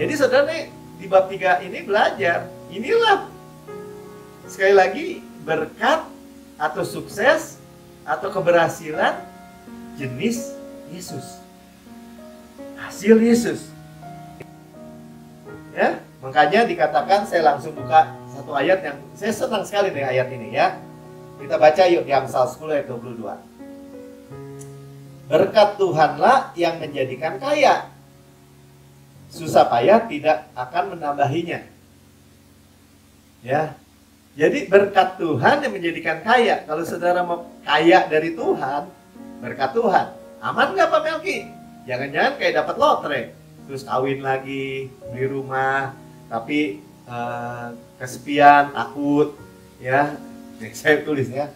Jadi saudara nih, di bab 3 ini belajar, inilah sekali lagi berkat atau sukses atau keberhasilan jenis Yesus, hasil Yesus. Ya, makanya dikatakan, saya langsung buka satu ayat yang saya senang sekali dengan ayat ini ya. Kita baca yuk di Amsal 10 ayat 22. Berkat Tuhanlah yang menjadikan kaya, susah payah tidak akan menambahinya. Ya. Jadi berkat Tuhan yang menjadikan kaya. Kalau saudara mau kaya dari Tuhan, berkat Tuhan. Aman nggak Pak Melki? Jangan-jangan kayak dapat lotre, terus kawin lagi, beli rumah, tapi kesepian, takut, ya. Saya tulis ya,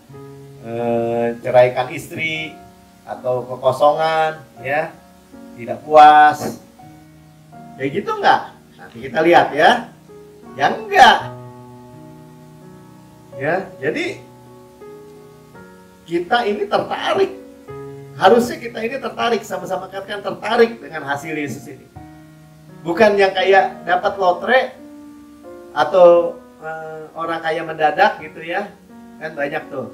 ceraikan istri atau kekosongan, ya, tidak puas. Kayak gitu nggak? Nanti kita lihat ya. Yang enggak. Ya, jadi kita ini tertarik. Harusnya kita ini tertarik, sama-sama katakan tertarik dengan hasil Yesus ini. Bukan yang kayak dapat lotre atau orang kaya mendadak gitu ya. Kan banyak tuh.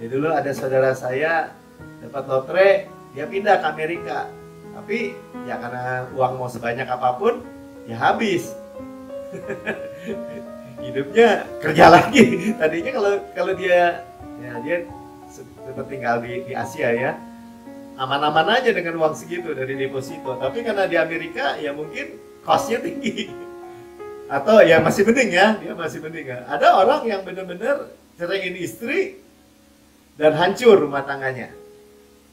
Jadi dulu ada saudara saya dapat lotre, dia pindah ke Amerika. Tapi ya karena uang mau sebanyak apapun, ya habis. Hidupnya kerja lagi. Tadinya kalau dia sempat tinggal di Asia ya, aman-aman aja dengan uang segitu dari deposito. Tapi karena di Amerika ya mungkin cost-nya tinggi. Atau ya masih mending ya, dia masih mending ya. Ada orang yang benar-benar ceraiin istri dan hancur rumah tangganya.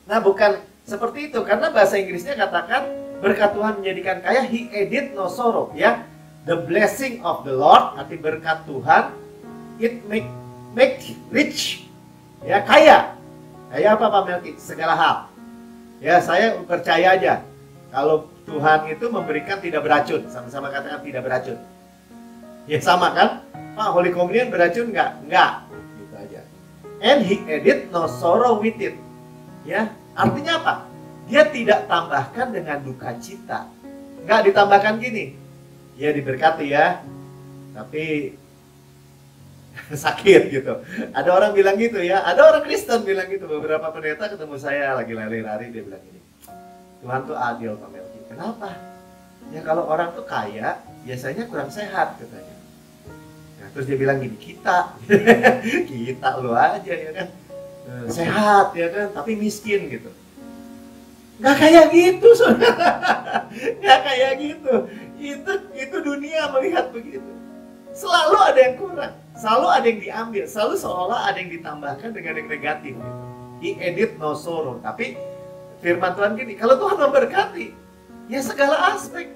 Nah, bukan seperti itu, karena bahasa Inggrisnya katakan berkat Tuhan menjadikan kaya, he added no sorrow, ya. The blessing of the Lord, arti berkat Tuhan, it make rich, ya, kaya. Kaya apa Pak Melki? Segala hal. Ya, saya percaya aja kalau Tuhan itu memberikan tidak beracun, sama-sama katakan tidak beracun. Ya sama kan? Pak, Holy Communion beracun nggak? Nggak. Gitu aja. And he added no sorrow with it. Ya, artinya apa? Dia tidak tambahkan dengan duka cita. Nggak ditambahkan gini. Ya diberkati ya, tapi sakit gitu. Ada orang bilang gitu ya. Ada orang Kristen bilang gitu. Beberapa pendeta ketemu saya lagi lari-lari, dia bilang gini, Tuhan tuh adil Pak Melki. Kenapa? Ya kalau orang tuh kaya, biasanya kurang sehat katanya. Nah, terus dia bilang gini, kita lo aja ya kan, sehat ya kan, tapi miskin gitu. Nggak kayak gitu saudara. Nggak kayak gitu. Itu dunia melihat begitu. Selalu ada yang kurang, selalu ada yang diambil, selalu seolah ada yang ditambahkan dengan yang negatif gitu. He added no sorrow. Tapi firman Tuhan gini, kalau Tuhan memberkati, ya segala aspek.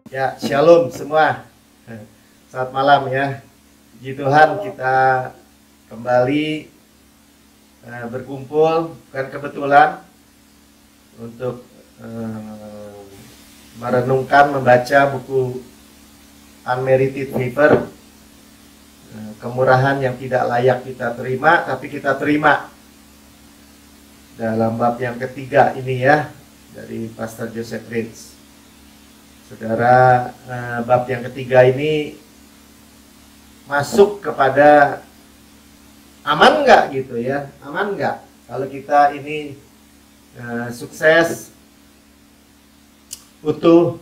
Ya, shalom semua. Selamat malam ya. Puji Tuhan, kita kembali berkumpul, bukan kebetulan, untuk merenungkan, membaca buku Unmerited Favor, kemurahan yang tidak layak kita terima, tapi kita terima, dalam bab yang ketiga ini ya, dari Pastor Joseph Prince. Saudara, bab yang ketiga ini masuk kepada aman nggak gitu ya, aman nggak kalau kita ini sukses, utuh,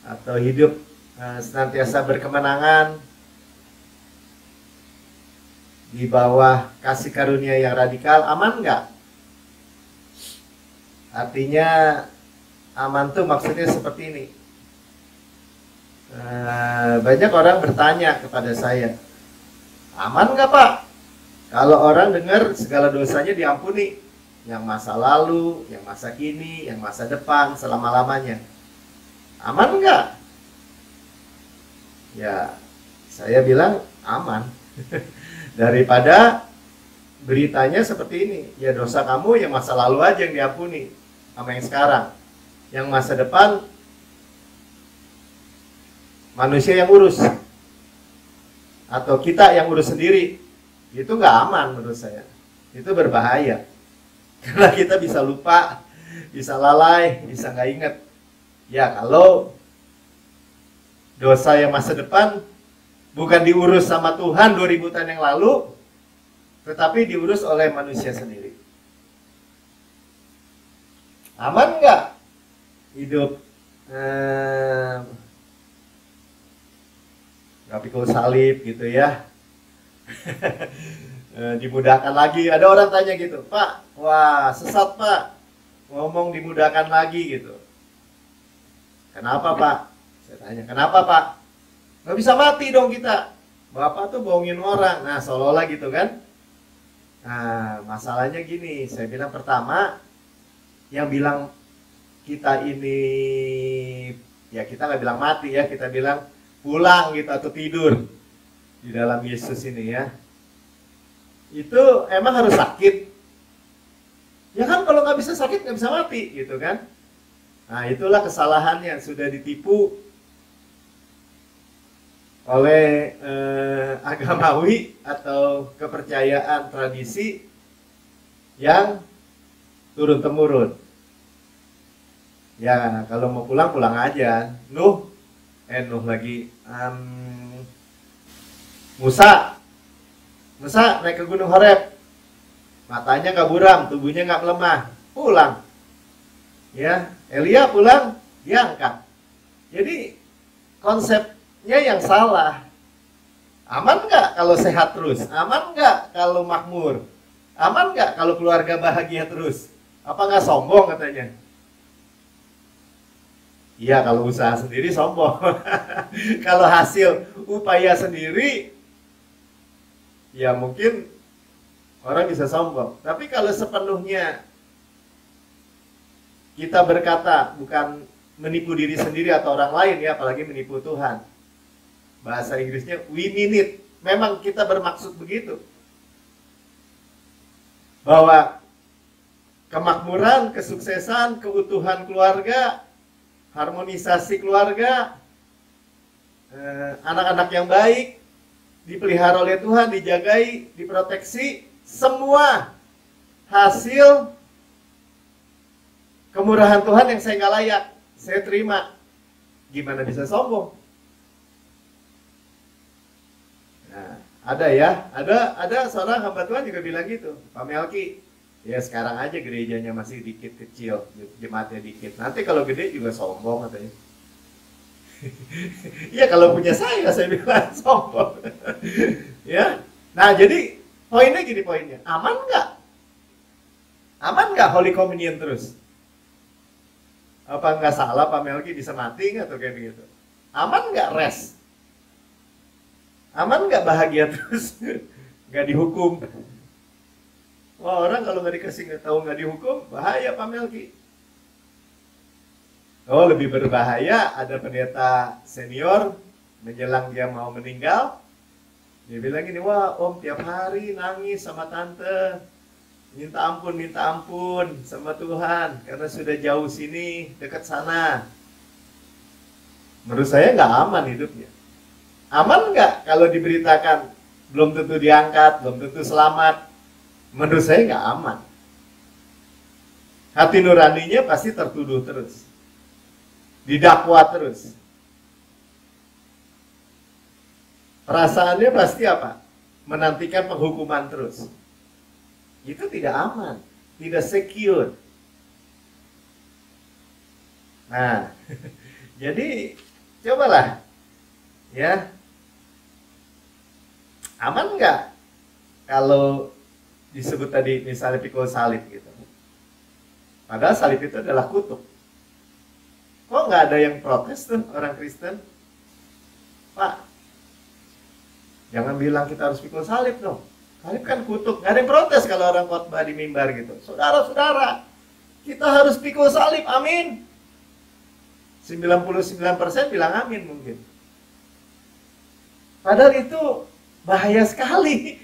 atau hidup senantiasa berkemenangan di bawah kasih karunia yang radikal, aman nggak? Artinya aman tuh maksudnya seperti ini. Banyak orang bertanya kepada saya, aman nggak Pak? Kalau orang dengar segala dosanya diampuni, yang masa lalu, yang masa kini, yang masa depan, selama-lamanya, aman nggak? Ya, saya bilang aman. Daripada beritanya seperti ini, ya dosa kamu yang masa lalu aja yang diampuni sama yang sekarang. Yang masa depan manusia yang urus atau kita yang urus sendiri. Itu nggak aman menurut saya. Itu berbahaya. Karena kita bisa lupa, bisa lalai, bisa nggak ingat. Ya kalau dosa yang masa depan bukan diurus sama Tuhan 2000 tahun yang lalu, tetapi diurus oleh manusia sendiri. Aman nggak hidup nggak pikul salib gitu ya? Dimudahkan lagi. Ada orang tanya gitu, Pak, wah sesat Pak, ngomong dimudahkan lagi gitu. Kenapa Pak? Saya tanya, kenapa Pak? Nggak bisa mati dong kita. Bapak tuh bohongin orang. Nah, seolah-olah gitu kan. Nah, masalahnya gini. Saya bilang pertama, yang bilang kita ini, ya kita nggak bilang mati ya. Kita bilang pulang gitu atau tidur di dalam Yesus ini ya. Itu emang harus sakit. Ya kan kalau nggak bisa sakit, nggak bisa mati gitu kan. Nah, itulah kesalahannya. Sudah ditipu oleh agamawi atau kepercayaan tradisi yang turun-temurun. Ya, kalau mau pulang, pulang aja. Nuh lagi. Musa naik ke Gunung Horeb. Matanya nggak buram, tubuhnya nggak melemah. Pulang. Ya, Elia pulang, diangkat. Jadi konsepnya yang salah. Aman nggak kalau sehat terus? Aman nggak kalau makmur? Aman nggak kalau keluarga bahagia terus? Apa nggak sombong katanya? Iya, kalau usaha sendiri sombong. Kalau hasil upaya sendiri, ya mungkin orang bisa sombong. Tapi kalau sepenuhnya kita berkata, bukan menipu diri sendiri atau orang lain ya, apalagi menipu Tuhan. Bahasa Inggrisnya we mean it. Memang kita bermaksud begitu. Bahwa kemakmuran, kesuksesan, keutuhan keluarga, harmonisasi keluarga, anak-anak yang baik, dipelihara oleh Tuhan, dijagai, diproteksi, semua hasil kemurahan Tuhan yang saya nggak layak, saya terima. Gimana bisa sombong? Nah, ada seorang hamba Tuhan juga bilang gitu, Pak Melki, ya sekarang aja gerejanya masih dikit kecil, jemaatnya dikit. Nanti kalau gede juga sombong katanya. Iya kalau punya saya bilang sombong. Ya, nah jadi poinnya, aman nggak? Aman nggak Holy Communion terus? Apa nggak salah Pak Melki bisa mati nggak tuh kayak begitu? Aman nggak rest? Aman nggak bahagia terus? Nggak dihukum? Wah, orang kalau nggak dikasih nggak dihukum, bahaya Pak Melki. Oh, lebih berbahaya ada pendeta senior menjelang dia mau meninggal. Dia bilang gini, wah om tiap hari nangis sama tante. Minta ampun sama Tuhan karena sudah jauh sini, dekat sana. Menurut saya nggak aman hidupnya. Aman nggak kalau diberitakan belum tentu diangkat, belum tentu selamat? Menurut saya nggak aman. Hati nuraninya pasti tertuduh terus, didakwa terus. Perasaannya pasti apa? Menantikan penghukuman terus. Itu tidak aman, tidak secure. Nah, jadi cobalah, ya, aman nggak kalau disebut tadi misalnya pikul salib gitu? Padahal salib itu adalah kutuk. Kok nggak ada yang protes tuh orang Kristen? Pak, jangan bilang kita harus pikul salib dong. Salib kan kutuk, nggak ada yang protes kalau orang khotbah di mimbar gitu. Saudara-saudara, kita harus pikul salib, amin. 99% bilang amin mungkin. Padahal itu bahaya sekali.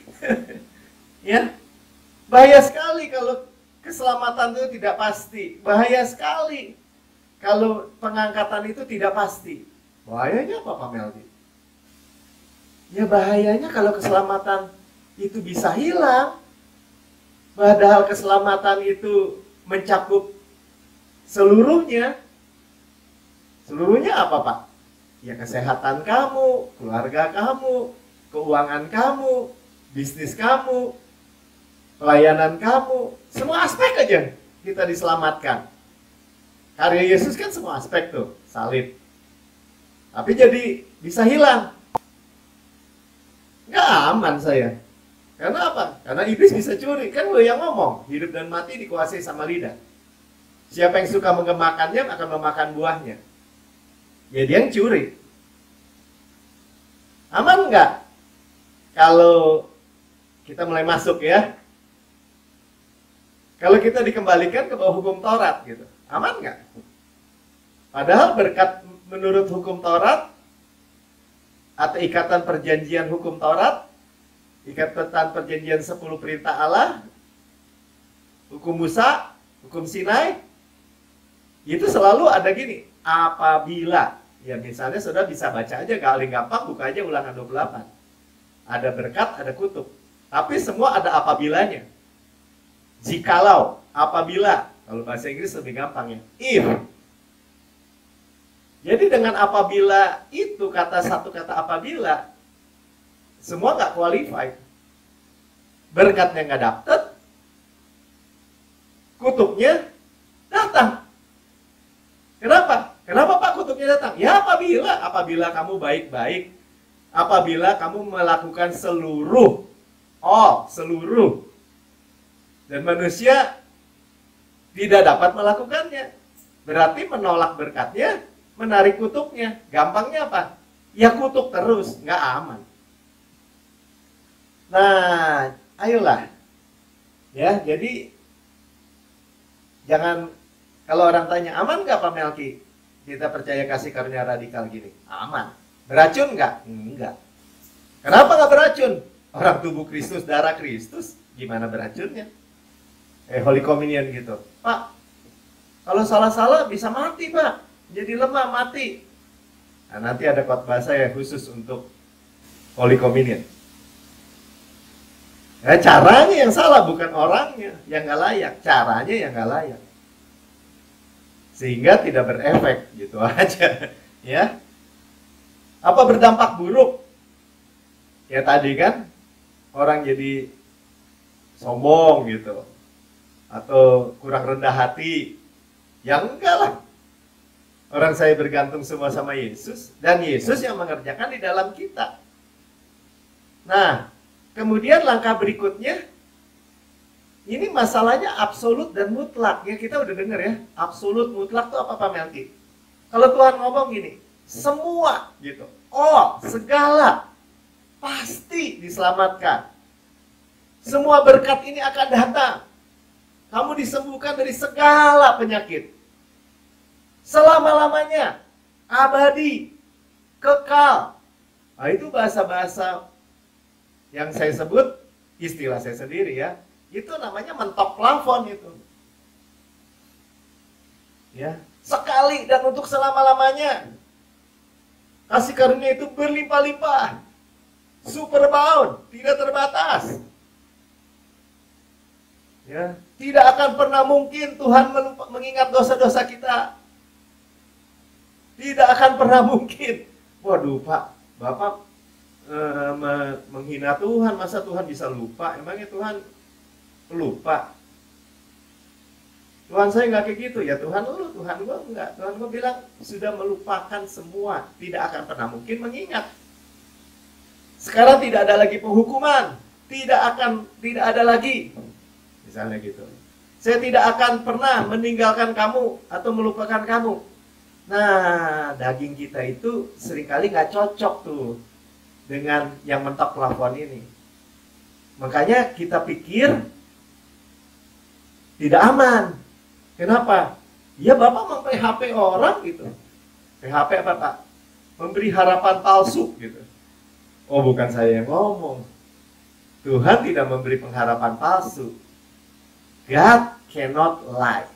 Ya, Bahaya sekali kalau keselamatan itu tidak pasti. Bahaya sekali kalau pengangkatan itu tidak pasti. Bahayanya apa, Pak Meldi? Ya bahayanya kalau keselamatan itu bisa hilang. Padahal keselamatan itu mencakup seluruhnya. Seluruhnya apa, Pak? Ya kesehatan kamu, keluarga kamu, keuangan kamu, bisnis kamu, pelayanan kamu, semua aspek aja kita diselamatkan. Karya Yesus kan semua aspek tuh, salib. Tapi jadi bisa hilang. Nggak aman saya. Karena apa? Karena iblis bisa curi. Kan gue yang ngomong, hidup dan mati dikuasai sama lidah. Siapa yang suka mengemakannya akan memakan buahnya. Ya dia yang curi. Aman nggak? Kalau kita mulai masuk ya. Kalau kita dikembalikan ke bawah hukum Taurat gitu. Aman nggak? Padahal berkat menurut hukum Taurat atau ikatan perjanjian hukum Taurat, ikatan perjanjian 10 perintah Allah, hukum Musa, hukum Sinai, itu selalu ada gini, apabila, ya misalnya sudah bisa baca aja, paling gampang buka aja Ulangan 28. Ada berkat, ada kutub. Tapi semua ada apabilanya. Jikalau, apabila, kalau bahasa Inggris lebih gampang ya, if. Jadi dengan apabila itu, satu kata apabila, semua nggak qualified. Berkatnya nggak dapet, kutubnya datang. Kenapa? Kenapa Pak kutubnya datang? Ya apabila kamu baik-baik, apabila kamu melakukan seluruh, dan manusia tidak dapat melakukannya, berarti menolak berkatnya, menarik kutubnya. Gampangnya apa? Ya kutuk terus, nggak aman. Nah, ayolah, ya. Jadi jangan, kalau orang tanya aman nggak Pak Melki? Kita percaya kasih karunia radikal gini, aman. Beracun nggak? Enggak. Kenapa nggak beracun? Orang tubuh Kristus, darah Kristus, gimana beracunnya? Holy Communion gitu. Pak, kalau salah-salah bisa mati Pak, jadi lemah mati. Nah, nanti ada khotbah saya khusus untuk Holy Communion. Ya, caranya yang salah, bukan orangnya yang nggak layak, caranya yang nggak layak, sehingga tidak berefek gitu aja, ya. Apa berdampak buruk? Ya tadi kan orang jadi sombong gitu, atau kurang rendah hati. Ya enggak lah. Orang saya bergantung semua sama Yesus, dan Yesus yang mengerjakan di dalam kita. Nah, kemudian langkah berikutnya, ini masalahnya absolut dan mutlak. Ya kita udah dengar ya, absolut mutlak itu apa Pak Melki? Kalau Tuhan ngomong gini, semua gitu, segala pasti diselamatkan. Semua berkat ini akan datang. Kamu disembuhkan dari segala penyakit. Selama-lamanya, abadi, kekal. Nah itu bahasa-bahasa yang saya sebut, istilah saya sendiri ya, itu namanya mentok plafon itu. Ya, sekali dan untuk selama-lamanya. Kasih karunia itu berlimpah-limpah. Superabound, tidak terbatas. Ya, tidak akan pernah mungkin Tuhan mengingat dosa-dosa kita. Tidak akan pernah mungkin. Waduh Pak, Bapak menghina Tuhan, masa Tuhan bisa lupa? Emangnya Tuhan lupa? Tuhan saya nggak kayak gitu. Ya Tuhan lu, Tuhan gua enggak. Tuhan gua bilang sudah melupakan semua, tidak akan pernah mungkin mengingat. Sekarang tidak ada lagi penghukuman, tidak ada lagi, misalnya gitu. Saya tidak akan pernah meninggalkan kamu atau melupakan kamu. Nah, daging kita itu seringkali nggak cocok tuh dengan yang mentok plafon ini. Makanya kita pikir tidak aman. Kenapa? Ya Bapak mem-PHP orang gitu. PHP apa Pak? Memberi harapan palsu gitu. Oh bukan saya yang ngomong. Tuhan tidak memberi pengharapan palsu. God cannot lie.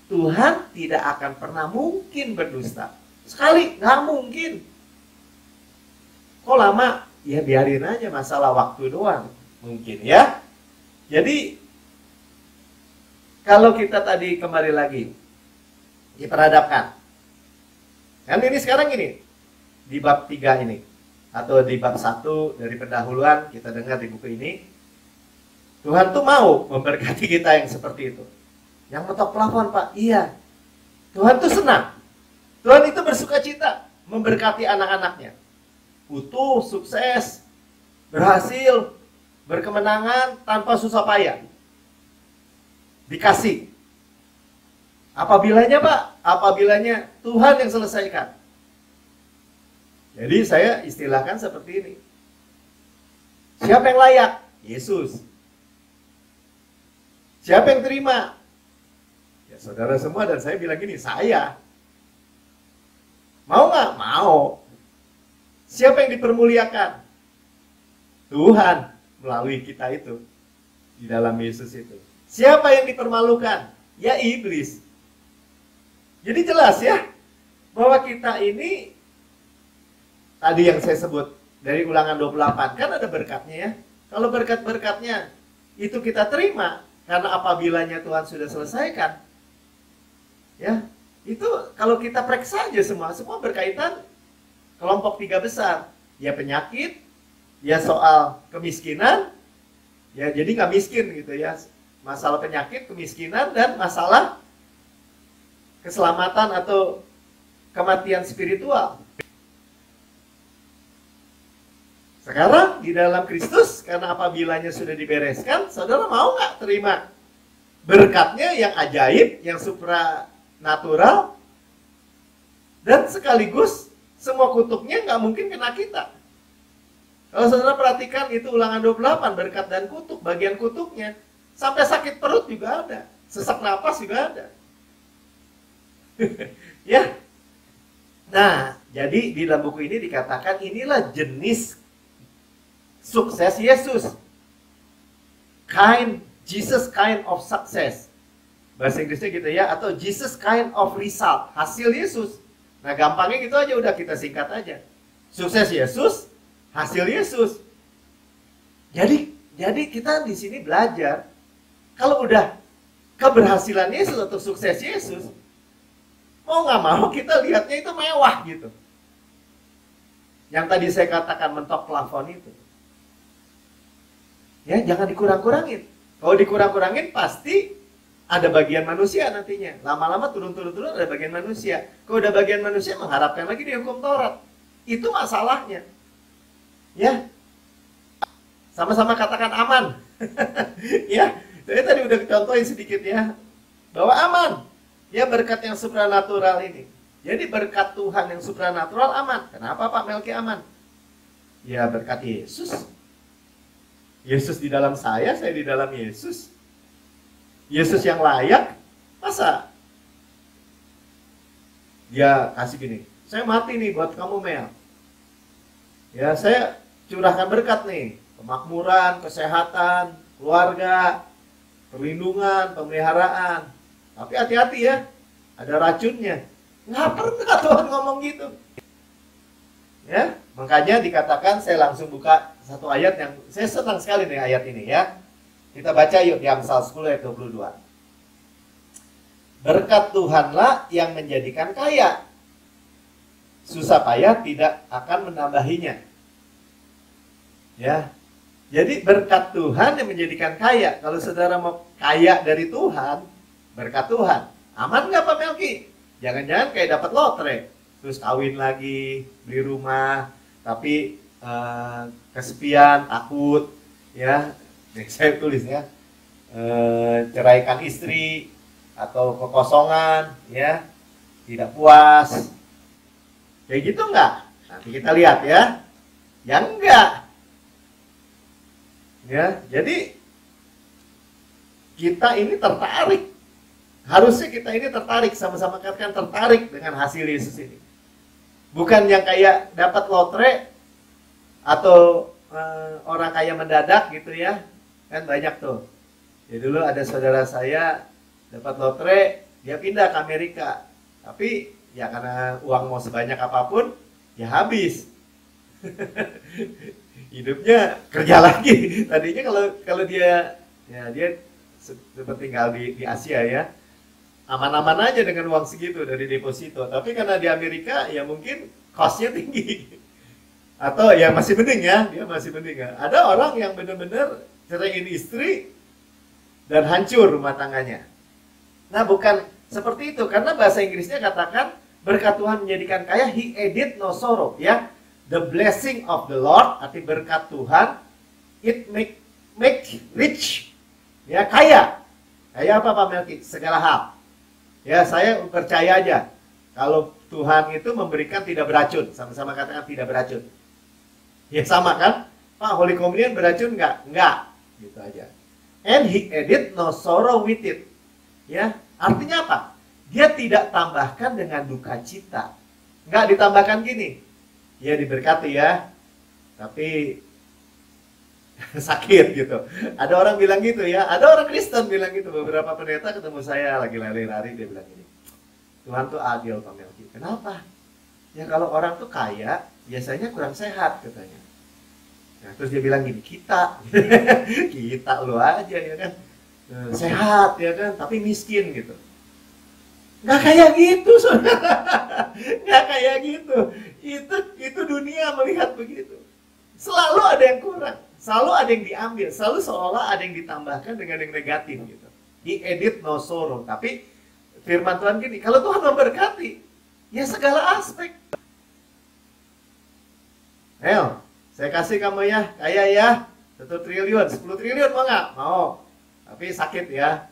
Tuhan tidak akan pernah mungkin berdusta. Sekali, nggak mungkin. Kok lama? Ya biarin aja, masalah waktu doang. Mungkin ya. Jadi, kalau kita tadi kembali lagi, diperhadapkan. Kan ini sekarang ini, di bab 3 ini. Atau di bab 1 dari pendahuluan, kita dengar di buku ini. Tuhan tuh mau memberkati kita yang seperti itu. Yang mentok plafon, Pak. Iya. Tuhan tuh senang. Tuhan itu bersuka cita memberkati anak-anaknya. Utuh, sukses, berhasil, berkemenangan tanpa susah payah. Dikasih. Apabilanya, Pak? Apabilanya Tuhan yang selesaikan. Jadi saya istilahkan seperti ini. Siapa yang layak? Yesus. Siapa yang terima? Ya saudara semua, dan saya bilang gini, saya. Mau nggak? Mau. Siapa yang dipermuliakan? Tuhan melalui kita itu. Di dalam Yesus itu. Siapa yang dipermalukan? Ya iblis. Jadi jelas ya, bahwa kita ini, tadi yang saya sebut, dari Ulangan 28, kan ada berkatnya ya. Kalau berkat-berkatnya itu kita terima, karena apabilanya Tuhan sudah selesaikan. Ya, itu kalau kita periksa aja semua berkaitan kelompok 3 besar. Ya penyakit, ya soal kemiskinan, ya jadi nggak miskin gitu ya. Masalah penyakit, kemiskinan, dan masalah keselamatan atau kematian spiritual. Sekarang di dalam Kristus, karena apabilanya sudah dibereskan, saudara mau nggak terima berkatnya yang ajaib, yang supranatural, dan sekaligus semua kutuknya nggak mungkin kena kita. Kalau saudara perhatikan itu Ulangan 28, berkat dan kutuk, bagian kutuknya, sampai sakit perut juga ada, sesak napas juga ada. Ya. Nah, jadi di dalam buku ini dikatakan inilah jenis sukses Yesus. Jesus kind of success. Bahasa Inggrisnya gitu ya, atau Jesus kind of result, hasil Yesus. Nah, gampangnya gitu aja, udah kita singkat aja. Sukses Yesus, hasil Yesus. Jadi kita di sini belajar, kalau udah keberhasilan Yesus atau sukses Yesus, mau nggak mau kita lihatnya itu mewah gitu. Yang tadi saya katakan mentok plafon itu. Ya, jangan dikurang-kurangin. Kalau dikurang-kurangin pasti ada bagian manusia nantinya. Lama-lama turun-turun ada bagian manusia. Kalau udah bagian manusia mengharapkan lagi di hukum Taurat. Itu masalahnya. Ya. Sama-sama katakan aman. Ya, saya tadi udah contohin sedikit ya. Bahwa aman. Ya, berkat yang supranatural ini. Jadi berkat Tuhan yang supranatural aman. Kenapa Pak Melki aman? Ya, berkat Yesus. Yesus di dalam saya di dalam Yesus. Yesus yang layak, masa dia kasih gini, saya mati nih buat kamu Mel. Ya, saya curahkan berkat nih, kemakmuran, kesehatan, keluarga, perlindungan, pemeliharaan. Tapi hati-hati ya, ada racunnya. Nggak pernah Tuhan ngomong gitu. Ya, makanya dikatakan, saya langsung buka satu ayat yang saya senang sekali nih ayat ini ya. Kita baca yuk di Amsal 10 ayat 22. Berkat Tuhanlah yang menjadikan kaya. Susah payah tidak akan menambahinya. Ya. Jadi berkat Tuhan yang menjadikan kaya. Kalau saudara mau kaya dari Tuhan, berkat Tuhan. Aman nggak Pak Melki? Jangan-jangan kayak dapat lotre. Terus kawin lagi, beli rumah, tapi kesepian, takut, ya. Saya tulis ya, ceraikan istri atau kekosongan, ya, tidak puas, kayak gitu enggak? Nanti kita lihat ya, yang enggak, ya. Jadi kita ini tertarik, harusnya kita ini tertarik, sama-sama katakan tertarik dengan hasil Yesus ini, bukan yang kayak dapat lotre atau orang kaya mendadak gitu ya. Kan banyak tuh Ya dulu ada saudara saya dapat lotre, dia pindah ke Amerika. Tapi ya karena uang mau sebanyak apapun, ya habis. Hidupnya kerja lagi. Tadinya kalau dia ya dia sempat tinggal di Asia ya, aman-aman aja dengan uang segitu dari deposito. Tapi karena di Amerika ya mungkin cost-nya tinggi. Atau ya masih mending ya, dia masih mending ya. Ada orang yang benar-benar ceraiin istri dan hancur rumah tangganya. Nah, bukan seperti itu, karena bahasa Inggrisnya katakan berkat Tuhan menjadikan kaya, he added no sorrow, ya. The blessing of the Lord, arti berkat Tuhan, it make rich, ya, kaya. Kaya apa Pak Melki? Segala hal. Ya, saya percaya aja kalau Tuhan itu memberikan tidak beracun, sama-sama katakan tidak beracun. Ya sama kan? Pak, Holy Communion beracun nggak? Nggak. Gitu aja. And he added no sorrow with it. Ya, artinya apa? Dia tidak tambahkan dengan duka cita. Nggak ditambahkan gini. Ya diberkati ya, tapi sakit gitu. Ada orang bilang gitu ya. Ada orang Kristen bilang gitu. Beberapa pendeta ketemu saya lagi lari-lari, dia bilang gini. Tuhan tuh adil Pak Melki. Kenapa? Ya kalau orang tuh kaya, biasanya kurang sehat katanya. Nah, terus dia bilang gini, kita lu aja ya kan, sehat ya kan, tapi miskin gitu. Nggak kayak gitu, saudara. Nggak kayak gitu. Itu dunia melihat begitu. Selalu ada yang kurang, selalu ada yang diambil, selalu seolah ada yang ditambahkan dengan yang negatif gitu. He added no sorrow. Tapi firman Tuhan gini, kalau Tuhan memberkati, ya segala aspek. Ayo, saya kasih kamu ya, kaya ya, 1 triliun, 10 triliun mau nggak? Mau. Tapi sakit ya.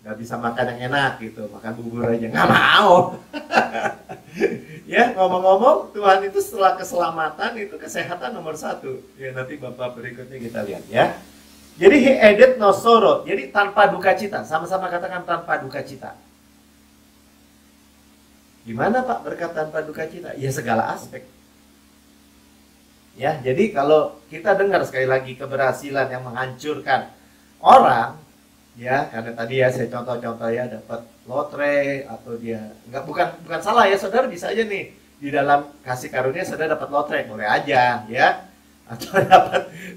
Nggak bisa makan yang enak gitu, makan bubur aja. Nggak mau. Ya, ngomong-ngomong, Tuhan itu setelah keselamatan, itu kesehatan nomor 1. Ya, nanti Bapak berikutnya kita lihat ya. Jadi, he added no sorrow. Jadi, tanpa duka cita. Sama-sama katakan tanpa duka cita. Gimana Pak berkat tanpa duka cita? Ya, segala aspek. Ya, jadi kalau kita dengar sekali lagi keberhasilan yang menghancurkan orang, ya, karena tadi ya saya contoh-contoh ya dapat lotre atau dia bukan salah ya, saudara bisa aja nih di dalam kasih karunia saudara dapat lotre, boleh aja ya, atau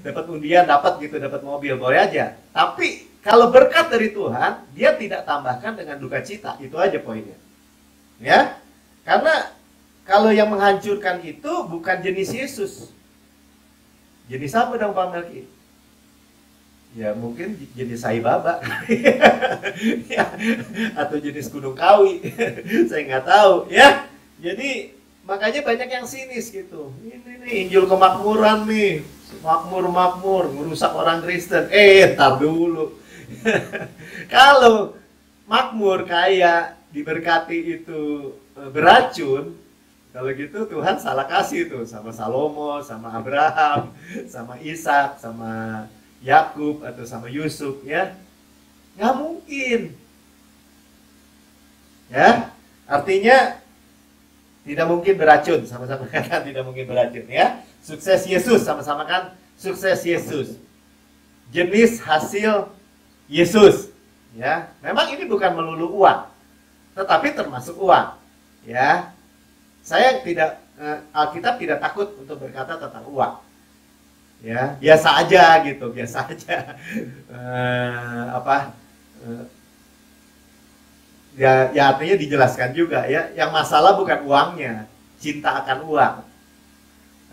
dapat undian, dapat mobil, boleh aja. Tapi kalau berkat dari Tuhan, dia tidak tambahkan dengan duka cita, itu aja poinnya, ya, karena kalau yang menghancurkan itu bukan jenis Yesus. Jenis apa dong Pak Melki? Ya mungkin jenis Sai Baba ya, atau jenis Gunung Kawi. Saya nggak tahu ya. Jadi makanya banyak yang sinis gitu. Ini nih Injil kemakmuran nih, makmur merusak orang Kristen. Tar dulu. Kalau makmur kaya diberkati itu beracun, kalau gitu Tuhan salah kasih tuh sama Salomo, sama Abraham, sama Ishak, sama Yakub atau sama Yusuf ya. Nggak mungkin. Ya, artinya tidak mungkin beracun, sama-sama kan tidak mungkin beracun ya. Sukses Yesus, sama-sama kan sukses Yesus. Jenis hasil Yesus ya. Memang ini bukan melulu uang, tetapi termasuk uang ya. Saya tidak, Alkitab tidak takut untuk berkata tentang uang. Ya, biasa aja gitu, biasa aja. Ya artinya dijelaskan juga ya. Yang masalah bukan uangnya, cinta akan uang.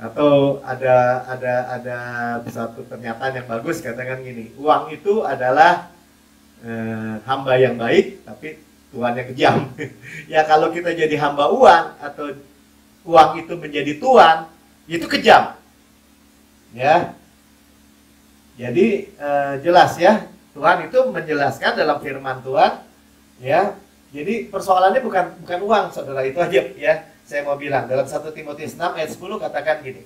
Atau ada satu pernyataan yang bagus katakan gini, uang itu adalah hamba yang baik, tapi Tuhan yang kejam. Ya kalau kita jadi hamba uang atau uang itu menjadi tuan, itu kejam. Ya. Jadi jelas ya, Tuhan itu menjelaskan dalam firman Tuhan ya. Jadi persoalannya bukan uang, Saudara, itu aja ya. Saya mau bilang dalam 1 Timotius 6 ayat 10 katakan gini.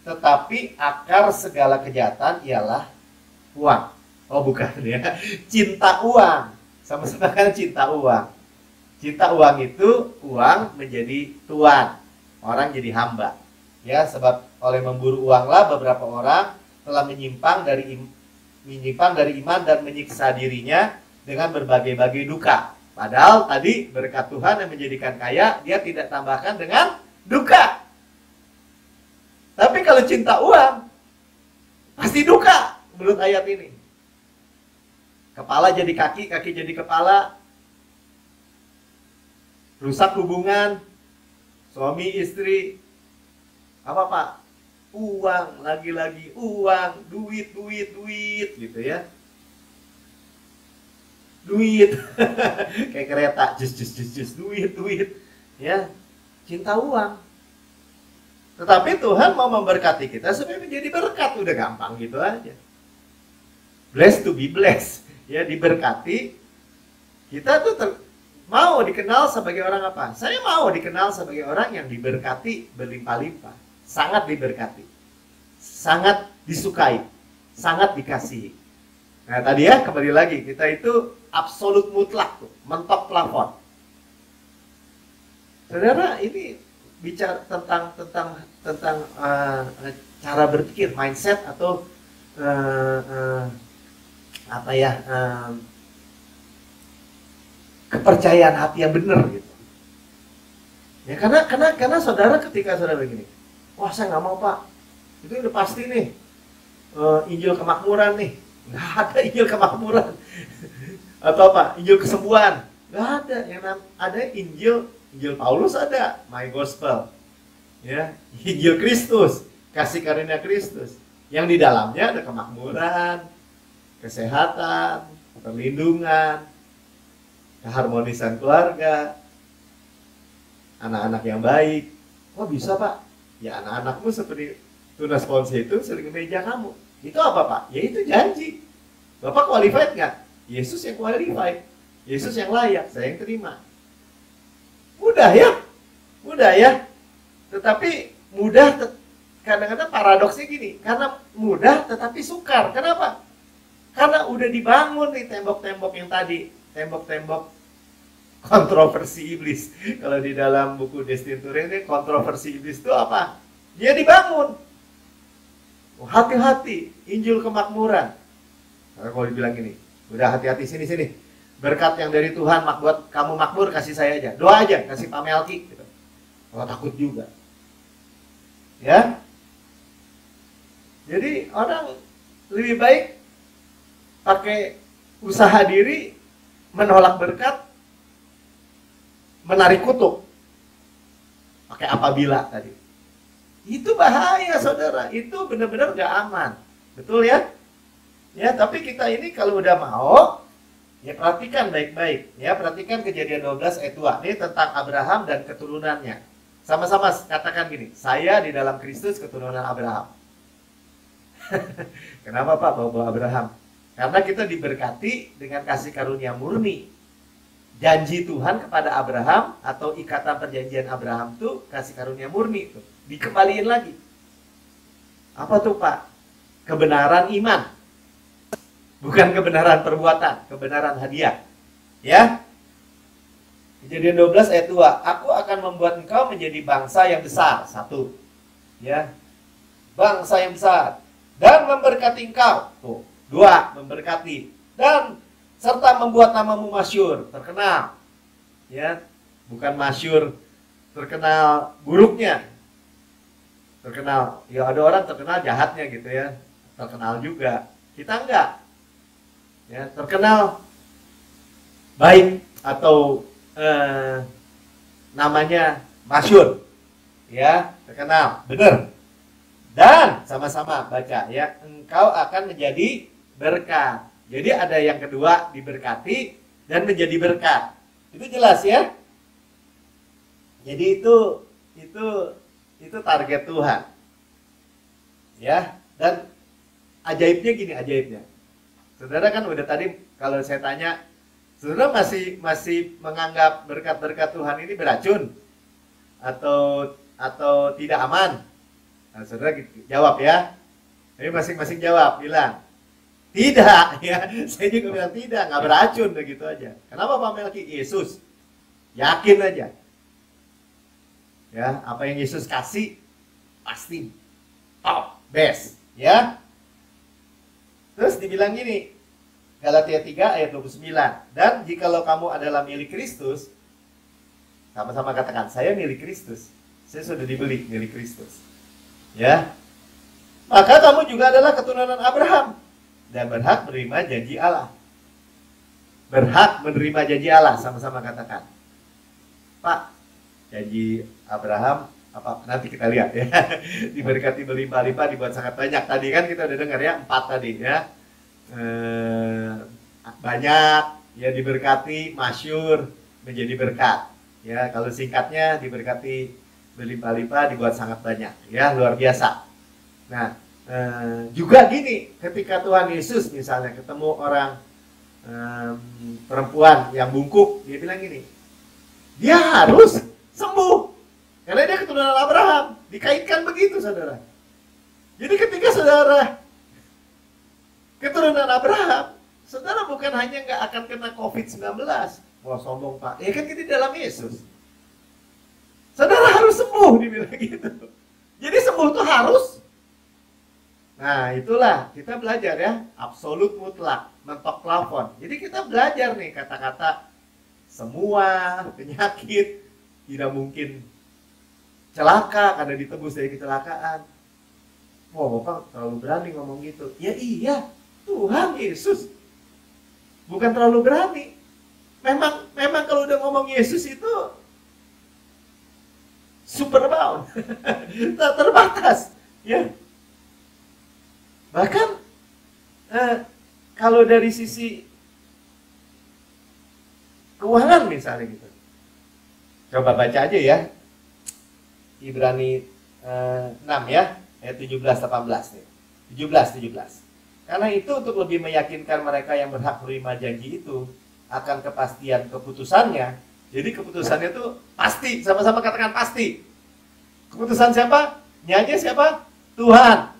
Tetapi akar segala kejahatan ialah uang. Oh bukan ya, cinta uang. Sama-sama kan cinta uang. Cinta uang itu uang menjadi tuan, orang jadi hamba. Ya, sebab oleh memburu uanglah beberapa orang telah menyimpang dari menyimpang dari iman dan menyiksa dirinya dengan berbagai-bagai duka. Padahal tadi berkat Tuhan yang menjadikan kaya, dia tidak tambahkan dengan duka. Tapi kalau cinta uang, pasti duka menurut ayat ini. Kepala jadi kaki, kaki jadi kepala, rusak hubungan, suami istri, apa Pak? Uang, lagi-lagi uang, duit gitu ya. Duit, kayak kereta, jus, duit, ya, cinta uang. Tetapi Tuhan mau memberkati kita supaya menjadi berkat, udah gampang gitu aja. Blessed to be blessed, ya, diberkati. Kita tuh mau dikenal sebagai orang apa? Saya mau dikenal sebagai orang yang diberkati berlimpah-limpah, sangat diberkati, sangat disukai, sangat dikasihi. Nah tadi ya, kembali lagi, kita itu absolut mutlak tuh, mentok plafon. Saudara, ini bicara tentang cara berpikir, mindset atau kepercayaan hati yang benar gitu. Ya karena saudara ketika saudara begini, wah saya nggak mau Pak, itu udah pasti nih Injil kemakmuran nih, nggak ada Injil kemakmuran. Atau apa? Injil kesembuhan. Nggak ada. Yang ada Injil Paulus ada, My Gospel. Ya, Injil Kristus, kasih karunia Kristus. Yang di dalamnya ada kemakmuran, kesehatan, perlindungan, keharmonisan keluarga, anak-anak yang baik. Wah bisa Pak? Ya anak-anakmu seperti tunas ponse itu sering meja kamu. Itu apa Pak? Ya itu janji. Bapak qualified nggak? Yesus yang qualified, Yesus yang layak, saya yang terima. Mudah ya. Tetapi mudah, kadang-kadang paradoksnya gini, karena mudah tetapi sukar. Kenapa? Karena udah dibangun nih tembok-tembok yang tadi, tembok-tembok kontroversi iblis. Kalau di dalam buku Destin Turing ini, kontroversi iblis itu apa? Dia dibangun. Hati-hati, Injil kemakmuran. Nah, kalau dibilang gini, udah hati-hati sini. Berkat yang dari Tuhan buat kamu makmur, kasih saya aja. Doa aja, kasih Pak Melki gitu. Kalau takut juga. Ya. Jadi orang lebih baik pakai usaha diri, menolak berkat, menarik kutuk. Pakai apabila tadi. Itu bahaya saudara, itu benar-benar gak aman. Betul ya? Ya, tapi kita ini kalau udah mau, ya perhatikan baik-baik. Ya, perhatikan Kejadian 12 ayat 2. Ini tentang Abraham dan keturunannya. Sama-sama katakan gini, saya di dalam Kristus keturunan Abraham. Kenapa Pak bawa Abraham? Karena kita diberkati dengan kasih karunia murni. Janji Tuhan kepada Abraham atau ikatan perjanjian Abraham itu kasih karunia murni. Tuh. Dikembaliin lagi. Apa tuh Pak? Kebenaran iman. Bukan kebenaran perbuatan, kebenaran hadiah. Ya. Kejadian 12 ayat 2. Aku akan membuat engkau menjadi bangsa yang besar. 1. Ya. Bangsa yang besar. Dan memberkati engkau. Tuh. 2. Memberkati. Dan serta membuat namamu masyhur, terkenal. Ya. Bukan masyhur terkenal buruknya. Terkenal. Ya ada orang terkenal jahatnya gitu ya. Terkenal juga. Kita enggak. Ya, terkenal baik atau namanya masyhur, ya terkenal, benar. Dan sama-sama baca ya, engkau akan menjadi berkat. Jadi ada yang kedua, diberkati dan menjadi berkat. Itu jelas ya. Jadi itu target Tuhan. Ya, dan ajaibnya gini, ajaibnya. Saudara kan udah tadi kalau saya tanya, saudara masih menganggap berkat-berkat Tuhan ini beracun atau tidak aman? Nah, saudara jawab ya. Jadi masing-masing jawab, bilang tidak ya. Saya juga bilang tidak, nggak beracun begitu aja. Kenapa Pak Melki? Yesus. Yakin aja. Ya, apa yang Yesus kasih pasti top, best, ya. Terus dibilang gini, Galatia 3 ayat 29. Dan jikalau kamu adalah milik Kristus, sama-sama katakan, saya milik Kristus. Saya sudah dibeli milik Kristus. Ya. Maka kamu juga adalah keturunan Abraham dan berhak menerima janji Allah. Berhak menerima janji Allah, sama-sama katakan. Pak, janji Abraham apa? Nanti kita lihat ya. Diberkati berlimpah-limpah, dibuat sangat banyak. Tadi kan kita udah dengar ya, 4 tadi ya. Banyak, ya diberkati, masyur, menjadi berkat. Ya, kalau singkatnya diberkati berlimpah-limpah, dibuat sangat banyak. Ya, luar biasa. Nah, juga gini, ketika Tuhan Yesus misalnya ketemu orang perempuan yang bungkuk, dia bilang gini, dia harus sembuh karena dia keturunan Abraham. Dikaitkan begitu, saudara. Jadi ketika saudara keturunan Abraham, saudara bukan hanya nggak akan kena COVID-19. Wah, sombong Pak. Ya kan kita dalam Yesus. Saudara harus sembuh, dibilang gitu. Jadi sembuh itu harus. Nah, itulah kita belajar ya, absolut mutlak, mentok plafon. Jadi kita belajar nih kata-kata semua penyakit tidak mungkin celaka karena ditebus dari kecelakaan. Wah, Bapak terlalu berani ngomong gitu. Ya iya, Tuhan Yesus bukan terlalu berani. Memang kalau udah ngomong Yesus itu super bound, tak terbatas, ya. Bahkan kalau dari sisi keuangan misalnya gitu, coba baca aja ya, Ibrani 6 ya, ayat 17-18 nih, 17. Karena itu untuk lebih meyakinkan mereka yang berhak menerima janji itu akan kepastian keputusannya. Jadi keputusannya itu pasti, sama-sama katakan pasti. Keputusan siapa? Nyanyi siapa? Tuhan.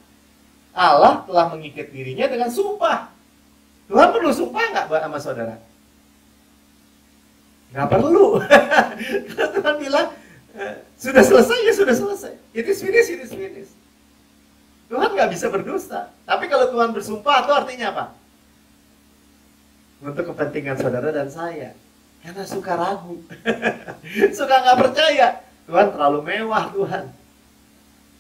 Allah telah mengikat dirinya dengan sumpah. Tuhan perlu sumpah nggak buat sama saudara? Nggak perlu. Kalau Tuhan bilang sudah selesai, ya sudah selesai. It is finished. Tuhan nggak bisa berdusta. Tapi kalau Tuhan bersumpah, itu artinya apa? Untuk kepentingan saudara dan saya. Karena suka ragu. Suka nggak percaya. Tuhan terlalu mewah, Tuhan.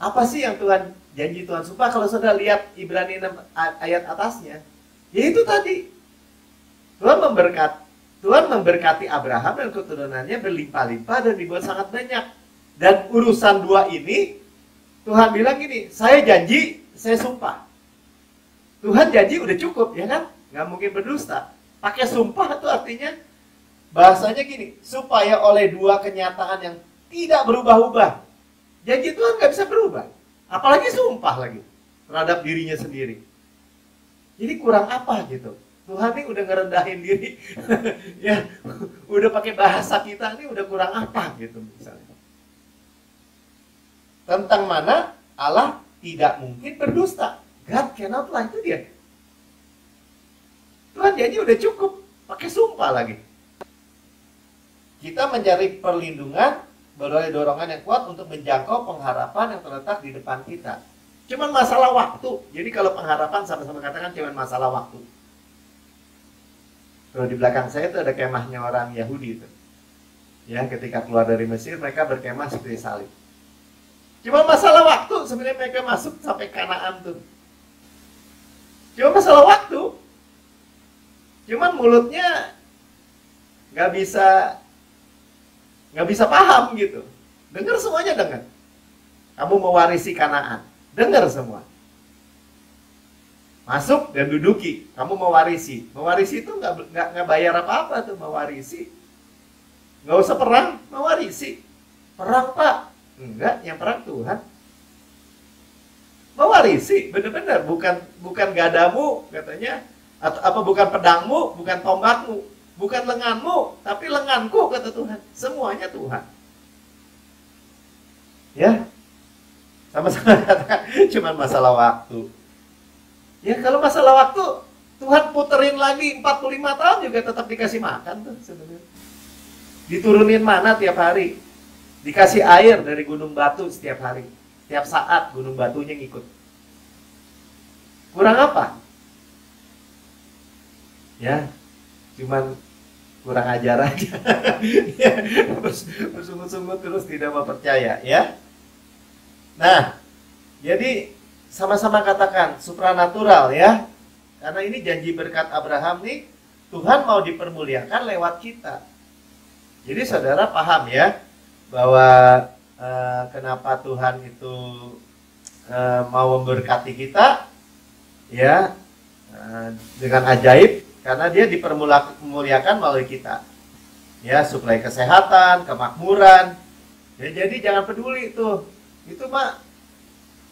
Apa sih yang Tuhan janji Tuhan sumpah? Kalau saudara lihat Ibrani 6 ayat atasnya, ya itu tadi. Tuhan memberkati Abraham dan keturunannya berlimpah-limpah dan dibuat sangat banyak. Dan urusan 2 ini, Tuhan bilang gini, saya janji, saya sumpah. Tuhan janji udah cukup, ya kan? Nggak mungkin berdusta. Pakai sumpah itu artinya, bahasanya gini, supaya oleh 2 kenyataan yang tidak berubah-ubah. Janji Tuhan nggak bisa berubah. Apalagi sumpah lagi terhadap dirinya sendiri. Jadi kurang apa gitu? Tuhan ini udah ngerendahin diri. Ya, udah pakai bahasa kita ini udah kurang apa gitu misalnya. Tentang mana Allah tidak mungkin berdusta. God cannot lie, itu dia. Tuhan janji udah cukup, pakai sumpah lagi. Kita mencari perlindungan beroleh dorongan yang kuat untuk menjangkau pengharapan yang terletak di depan kita. Cuman masalah waktu. Jadi kalau pengharapan sama-sama katakan cuman masalah waktu. Kalau di belakang saya itu ada kemahnya orang Yahudi itu. Ya, ketika keluar dari Mesir mereka berkemah seperti salib. Cuma masalah waktu sebenarnya mereka masuk sampai Kanaan tuh. Cuma masalah waktu. Cuman mulutnya nggak bisa paham gitu. Dengar semuanya, dengar. Kamu mewarisi Kanaan. Dengar semua. Masuk dan duduki. Kamu mewarisi. Mewarisi itu nggak bayar apa-apa tuh mewarisi. Nggak usah perang, mewarisi. Perang Pak? Enggak, yang perang Tuhan. Mewarisi, benar-benar bukan gadamu katanya, atau apa bukan pedangmu, bukan tombakmu, bukan lenganmu, tapi lenganku kata Tuhan. Semuanya Tuhan. Ya, sama-sama katakan, cuma masalah waktu. Ya kalau masalah waktu, Tuhan puterin lagi 45 tahun juga tetap dikasih makan tuh sebenarnya. Diturunin mana tiap hari, dikasih air dari gunung batu setiap hari, setiap saat gunung batunya ngikut. Kurang apa? Ya, cuman kurang ajar aja. Ya, bersungut-sungut terus tidak mau percaya, ya. Nah, jadi sama-sama katakan supranatural, ya. Karena ini janji berkat Abraham nih, Tuhan mau dipermuliakan lewat kita. Jadi saudara paham ya bahwa kenapa Tuhan itu mau memberkati kita, ya, dengan ajaib, karena dia dipermuliakan melalui kita, ya, suplai kesehatan, kemakmuran. Ya, jadi jangan peduli itu mah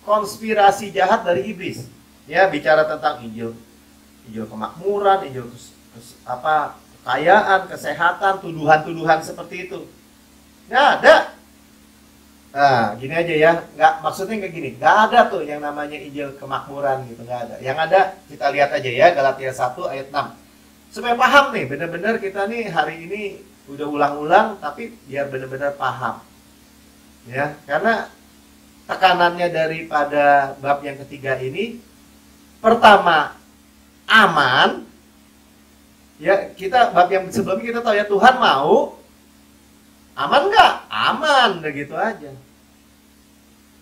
konspirasi jahat dari iblis, ya, bicara tentang Injil kemakmuran, Injil kekayaan, kesehatan, tuduhan-tuduhan seperti itu nggak ada. Nah, gini aja ya, maksudnya kayak gini, nggak ada tuh yang namanya Injil kemakmuran gitu, nggak ada. Yang ada kita lihat aja ya, Galatia 1 ayat 6. Supaya paham nih, benar-benar kita nih hari ini udah ulang-ulang, tapi biar benar-benar paham. Ya, karena tekanannya daripada bab yang ketiga ini, pertama, aman. Ya, kita bab yang sebelumnya kita tahu ya, Tuhan mau. Aman nggak? Aman, udah gitu aja.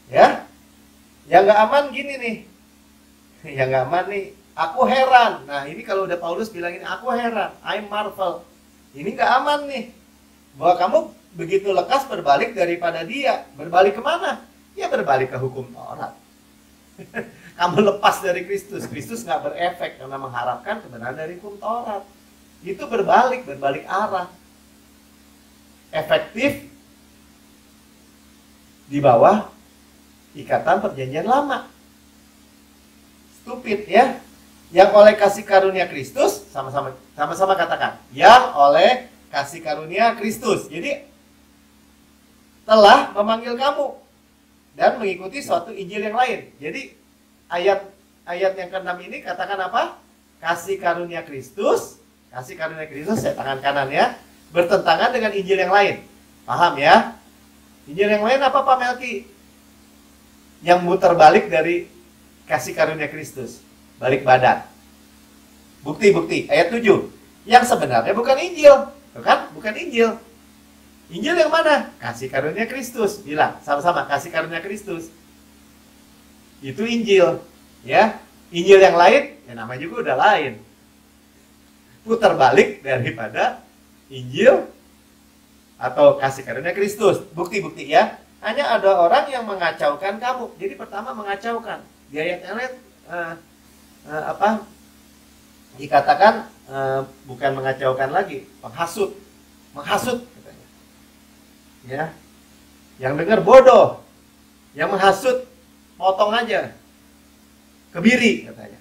Ya, yang nggak aman gini nih. Yang nggak aman nih, aku heran. Nah, ini kalau udah Paulus bilang ini, aku heran, I marvel. Ini nggak aman nih. Bahwa kamu begitu lekas berbalik daripada dia. Berbalik kemana? Ya berbalik ke hukum Taurat. Kamu lepas dari Kristus. Kristus nggak berefek karena mengharapkan kebenaran dari hukum Taurat. Itu berbalik arah. Efektif di bawah ikatan perjanjian lama. Stupid ya. Yang oleh kasih karunia Kristus, sama-sama katakan, yang oleh kasih karunia Kristus. Jadi telah memanggil kamu dan mengikuti suatu Injil yang lain. Jadi ayat yang ke-6 ini katakan apa? Kasih karunia Kristus saya tangan kanan ya, bertentangan dengan Injil yang lain. Paham ya? Injil yang lain apa Pak Melki? Yang muter balik dari kasih karunia Kristus. Balik badan. Bukti ayat 7. Yang sebenarnya bukan Injil. Kan? Bukan Injil. Injil yang mana? Kasih karunia Kristus. Bilang sama-sama, kasih karunia Kristus. Itu Injil. Ya. Injil yang lain, ya namanya juga udah lain. Putar balik daripada Injil atau kasih karunia Kristus. Bukti ya. Hanya ada orang yang mengacaukan kamu. Jadi pertama mengacaukan. Di ayat yang lain dikatakan bukan mengacaukan lagi, menghasut katanya. Ya. Yang dengar bodoh. Yang menghasut potong aja. Kebiri katanya.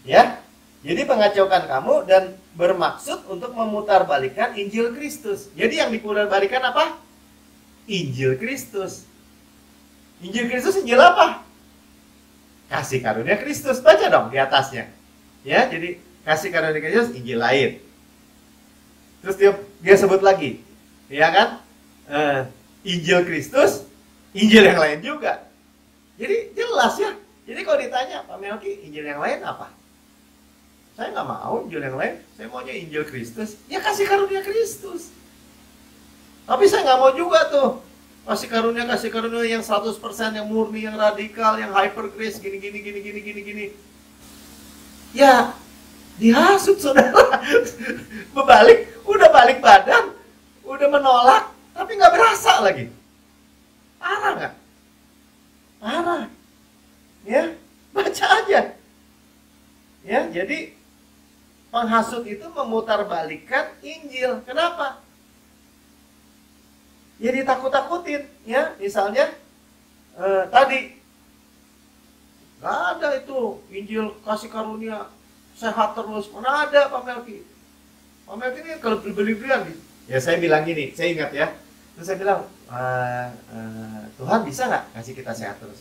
Ya. Jadi mengacaukan kamu dan bermaksud untuk memutarbalikkan Injil Kristus. Jadi yang diputarbalikkan apa? Injil Kristus. Injil Kristus Injil apa? Kasih karunia Kristus. Baca dong di atasnya. Ya, jadi kasih karunia Kristus Injil lain. Terus dia sebut lagi. Ya kan? Injil Kristus, Injil yang lain juga. Jadi jelas ya. Jadi kalau ditanya, Pak Melki, Injil yang lain apa? Saya nggak mau Injil yang lain, saya maunya Injil Kristus. Ya kasih karunia Kristus. Tapi saya nggak mau juga tuh kasih karunia yang 100% yang murni, yang radikal, yang hyper grace, gini. Ya dihasut saudara. Udah balik badan, udah menolak, tapi nggak berasa lagi. Parah nggak? Parah. Ya, baca aja. Ya, jadi penghasut itu memutarbalikkan Injil. Kenapa? Ya ditakut-takutin, ya. Misalnya tadi nggak ada itu Injil kasih karunia sehat terus. Mana ada Pak Melki? Pak Melki ini kalau beli-belian, ya saya bilang gini, saya ingat ya. Terus saya bilang, Tuhan bisa nggak kasih kita sehat terus?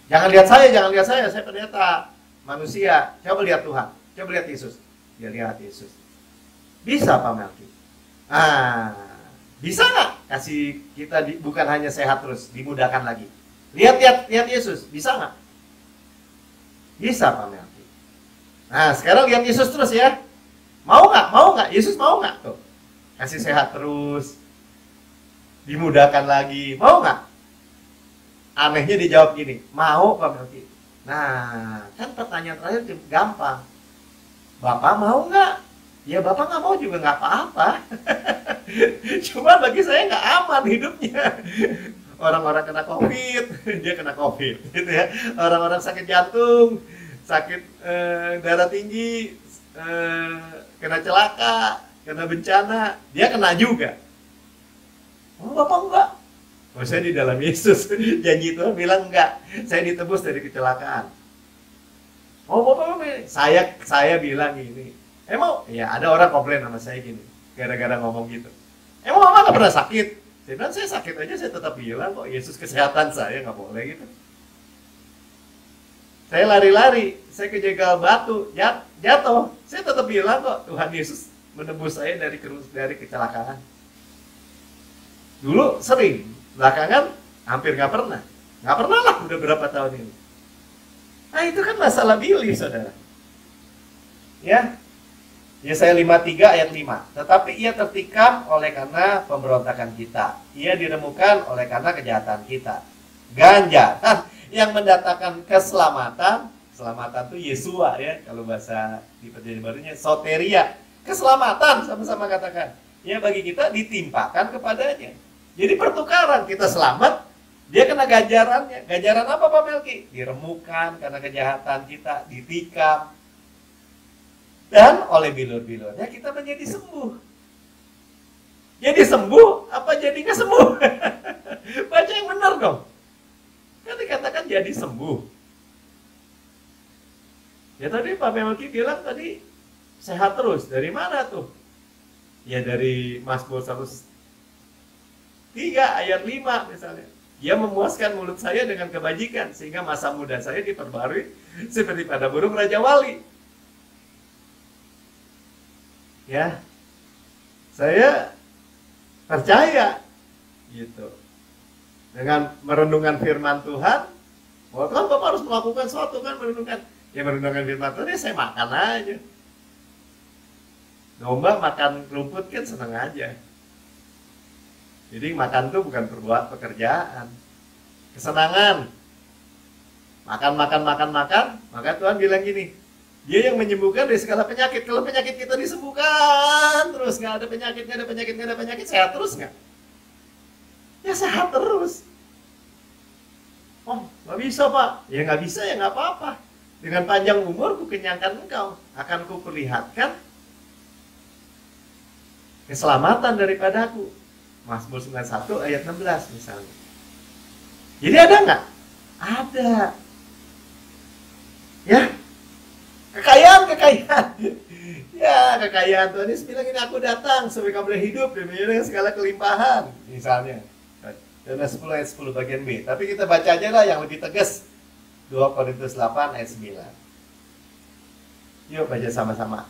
Jangan lihat saya pendeta manusia. Coba lihat Tuhan. Coba lihat Yesus. Dia lihat Yesus. Bisa Pak Melki. Bisa nggak kasih kita bukan hanya sehat terus, dimudahkan lagi. Lihat Yesus. Bisa nggak? Bisa Pak Melki. Nah, sekarang lihat Yesus terus ya. Mau nggak? Mau nggak? Yesus mau nggak? Tuh, kasih sehat terus, dimudahkan lagi. Mau nggak? Anehnya dijawab gini, mau Pak Melki. Nah, kan pertanyaan terakhir gampang. Bapak mau nggak? Ya Bapak nggak mau juga nggak apa-apa. Cuma bagi saya nggak aman hidupnya. Orang-orang kena COVID, dia kena COVID, gitu ya. Orang-orang sakit jantung, sakit darah tinggi, kena celaka, kena bencana, dia kena juga. Oh Bapak enggak? Oh saya di dalam Yesus, janji Tuhan bilang enggak, saya ditebus dari kecelakaan. Oh Bapak, saya bilang gini, emang ya ada orang komplain sama saya gini, gara-gara ngomong gitu. Emang Mama nggak pernah sakit? Saya bilang saya sakit aja, saya tetap bilang kok Yesus kesehatan saya, nggak boleh gitu. Saya lari-lari, saya kejegal batu, jatuh, saya tetap bilang kok Tuhan Yesus menebus saya dari kecelakaan. Dulu sering, belakangan hampir nggak pernah lah udah berapa tahun ini. Nah itu kan masalah Billy saudara. Ya, Yesaya 53 ayat 5. Tetapi ia tertikam oleh karena pemberontakan kita. Ia diremukan oleh karena kejahatan kita. Ganja yang mendatangkan keselamatan. Keselamatan itu Yesua ya. Kalau bahasa di Perjanjian Barunya soteria. Keselamatan sama-sama katakan. Ya bagi kita ditimpakan kepadanya. Jadi pertukaran, kita selamat, dia kena ganjarannya. Ganjaran apa Pak Melki? Diremukan karena kejahatan kita, ditikam. Dan oleh bilur-bilurnya kita menjadi sembuh. Jadi sembuh, apa jadi nggak sembuh? Baca yang benar dong. Kan dikatakan jadi sembuh. Ya tadi Pak Melki bilang tadi sehat terus. Dari mana tuh? Ya dari Mazmur 103 ayat 5 misalnya. Dia memuaskan mulut saya dengan kebajikan sehingga masa muda saya diperbarui seperti pada burung Raja Wali. Ya, saya percaya gitu dengan merenungkan firman Tuhan. Bahwa Tuhan Bapak harus melakukan sesuatu kan merenungkan. Ya merenungkan firman Tuhan ya saya makan aja. Domba makan rumput kan senang aja. Jadi makan itu bukan pekerjaan, kesenangan. Makan, maka Tuhan bilang gini, Dia yang menyembuhkan dari segala penyakit. Kalau penyakit kita disembuhkan terus, nggak ada penyakit, sehat terus nggak? Ya sehat terus. Oh, nggak bisa Pak. Ya nggak bisa, ya nggak apa-apa. Dengan panjang umur ku kenyangkan engkau, akan ku perlihatkan keselamatan daripadaku. Mazmur 91 ayat 16 misalnya. Jadi ada nggak? Ada. Ya, kekayaan. Ya, kekayaan Tuhan Yesus bilang ini aku datang supaya kamu boleh hidup dengan segala kelimpahan. Misalnya, Yohanes 10 ayat 10 bagian B. Tapi kita baca aja lah yang lebih tegas. 2 Korintus 8 ayat 9. Yuk baca sama-sama.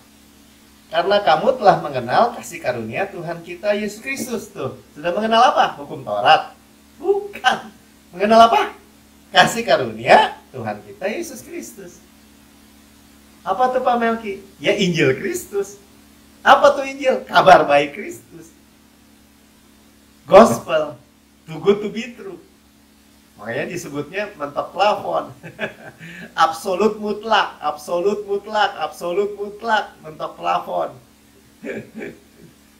Karena kamu telah mengenal kasih karunia Tuhan kita Yesus Kristus. Tuh, sudah mengenal apa? Hukum Taurat? Bukan. Mengenal apa? Kasih karunia Tuhan kita Yesus Kristus. Apa tuh Pak Melki? Ya Injil Kristus. Apa tuh Injil? Kabar baik Kristus. Gospel. Too good to be true. Makanya disebutnya mentok plafon. Absolut mutlak, mentok plafon.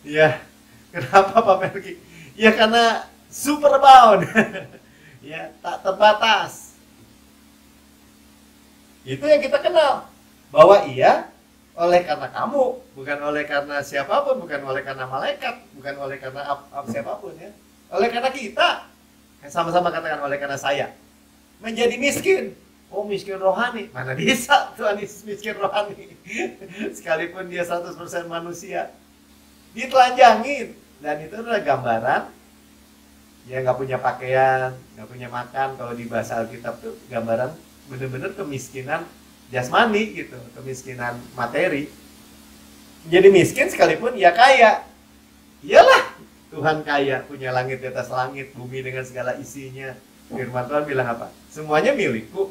Ya, kenapa Pak Melki? Ya karena superbound. Ya, tak terbatas. Itu yang kita kenal. Bahwa iya, oleh karena kamu, bukan oleh karena siapapun, bukan oleh karena malaikat, bukan oleh karena siapapun ya. Oleh karena kita. Sama-sama katakan oleh karena saya menjadi miskin. Oh miskin rohani. Mana bisa Tuhan Yesus miskin rohani. Sekalipun dia 100% manusia. Ditelanjangin. Dan itu adalah gambaran. Dia nggak punya pakaian, nggak punya makan. Kalau di bahasa Alkitab tuh gambaran benar-benar kemiskinan jasmani gitu. Kemiskinan materi. Jadi miskin sekalipun ya kaya. Iyalah. Tuhan kaya, punya langit di atas langit, bumi dengan segala isinya. Firman Tuhan bilang apa? Semuanya milikku.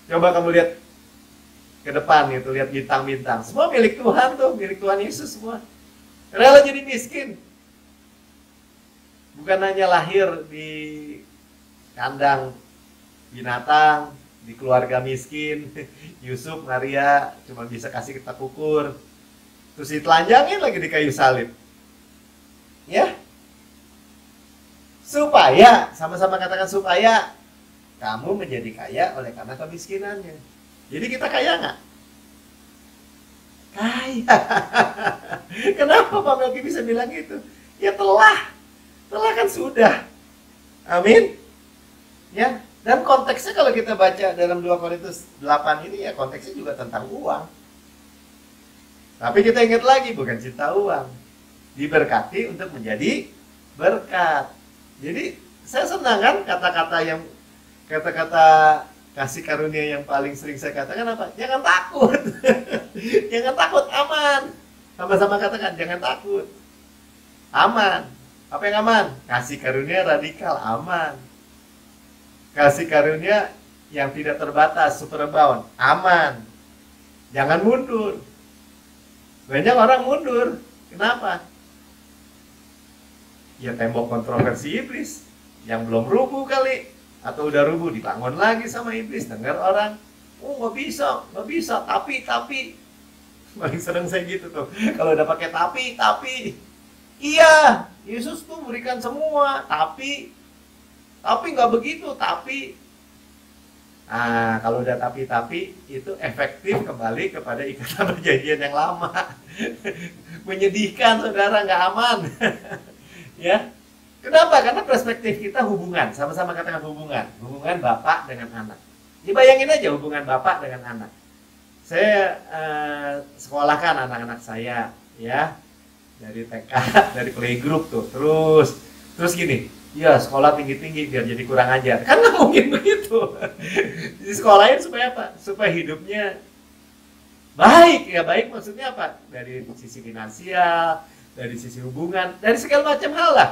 Coba kamu lihat ke depan itu, lihat bintang-bintang. Semua milik Tuhan tuh, milik Tuhan Yesus semua. Rela jadi miskin. Bukan hanya lahir di kandang binatang, di keluarga miskin, Yusuf, Maria cuma bisa kasih ketak ukur, terus ditelanjangin lagi di kayu salib. Ya, supaya, sama-sama katakan supaya, kamu menjadi kaya oleh karena kemiskinannya. Jadi kita kaya nggak? Kaya. Kenapa Pak Melki bisa bilang gitu? Ya telah kan sudah. Amin. Ya, dan konteksnya kalau kita baca dalam 2 Korintus 8 ini ya konteksnya juga tentang uang. Tapi kita ingat lagi, bukan cinta uang. Diberkati untuk menjadi berkat. Jadi saya senang kan kata-kata kasih karunia yang paling sering saya katakan apa? Jangan takut. Jangan takut, aman. Sama-sama katakan, jangan takut. Aman. Apa yang aman? Kasih karunia radikal, aman. Kasih karunia yang tidak terbatas, superabound, aman. Jangan mundur. Banyak orang mundur. Kenapa? Ya tembok kontroversi iblis yang belum rubuh kali, atau udah rubuh dibangun lagi sama iblis. Dengar orang, oh nggak bisa, tapi paling sering saya gitu tuh. Kalau udah pakai tapi, iya Yesus tuh berikan semua, tapi nggak begitu, tapi. Nah, kalau udah tapi itu efektif kembali kepada ikatan perjanjian yang lama. Menyedihkan saudara, nggak aman. Ya, kenapa? Karena perspektif kita hubungan, sama-sama katakan hubungan bapak dengan anak. Dibayangin aja hubungan bapak dengan anak. Saya sekolahkan anak-anak saya, ya, dari TK, dari playgroup tuh, terus gini. Ya sekolah tinggi-tinggi biar jadi kurang ajar. Kan nggak mungkin begitu. Di sekolahin supaya apa? Supaya hidupnya baik. Ya baik maksudnya apa? Dari sisi finansial, dari sisi hubungan, dari segala macam hal lah.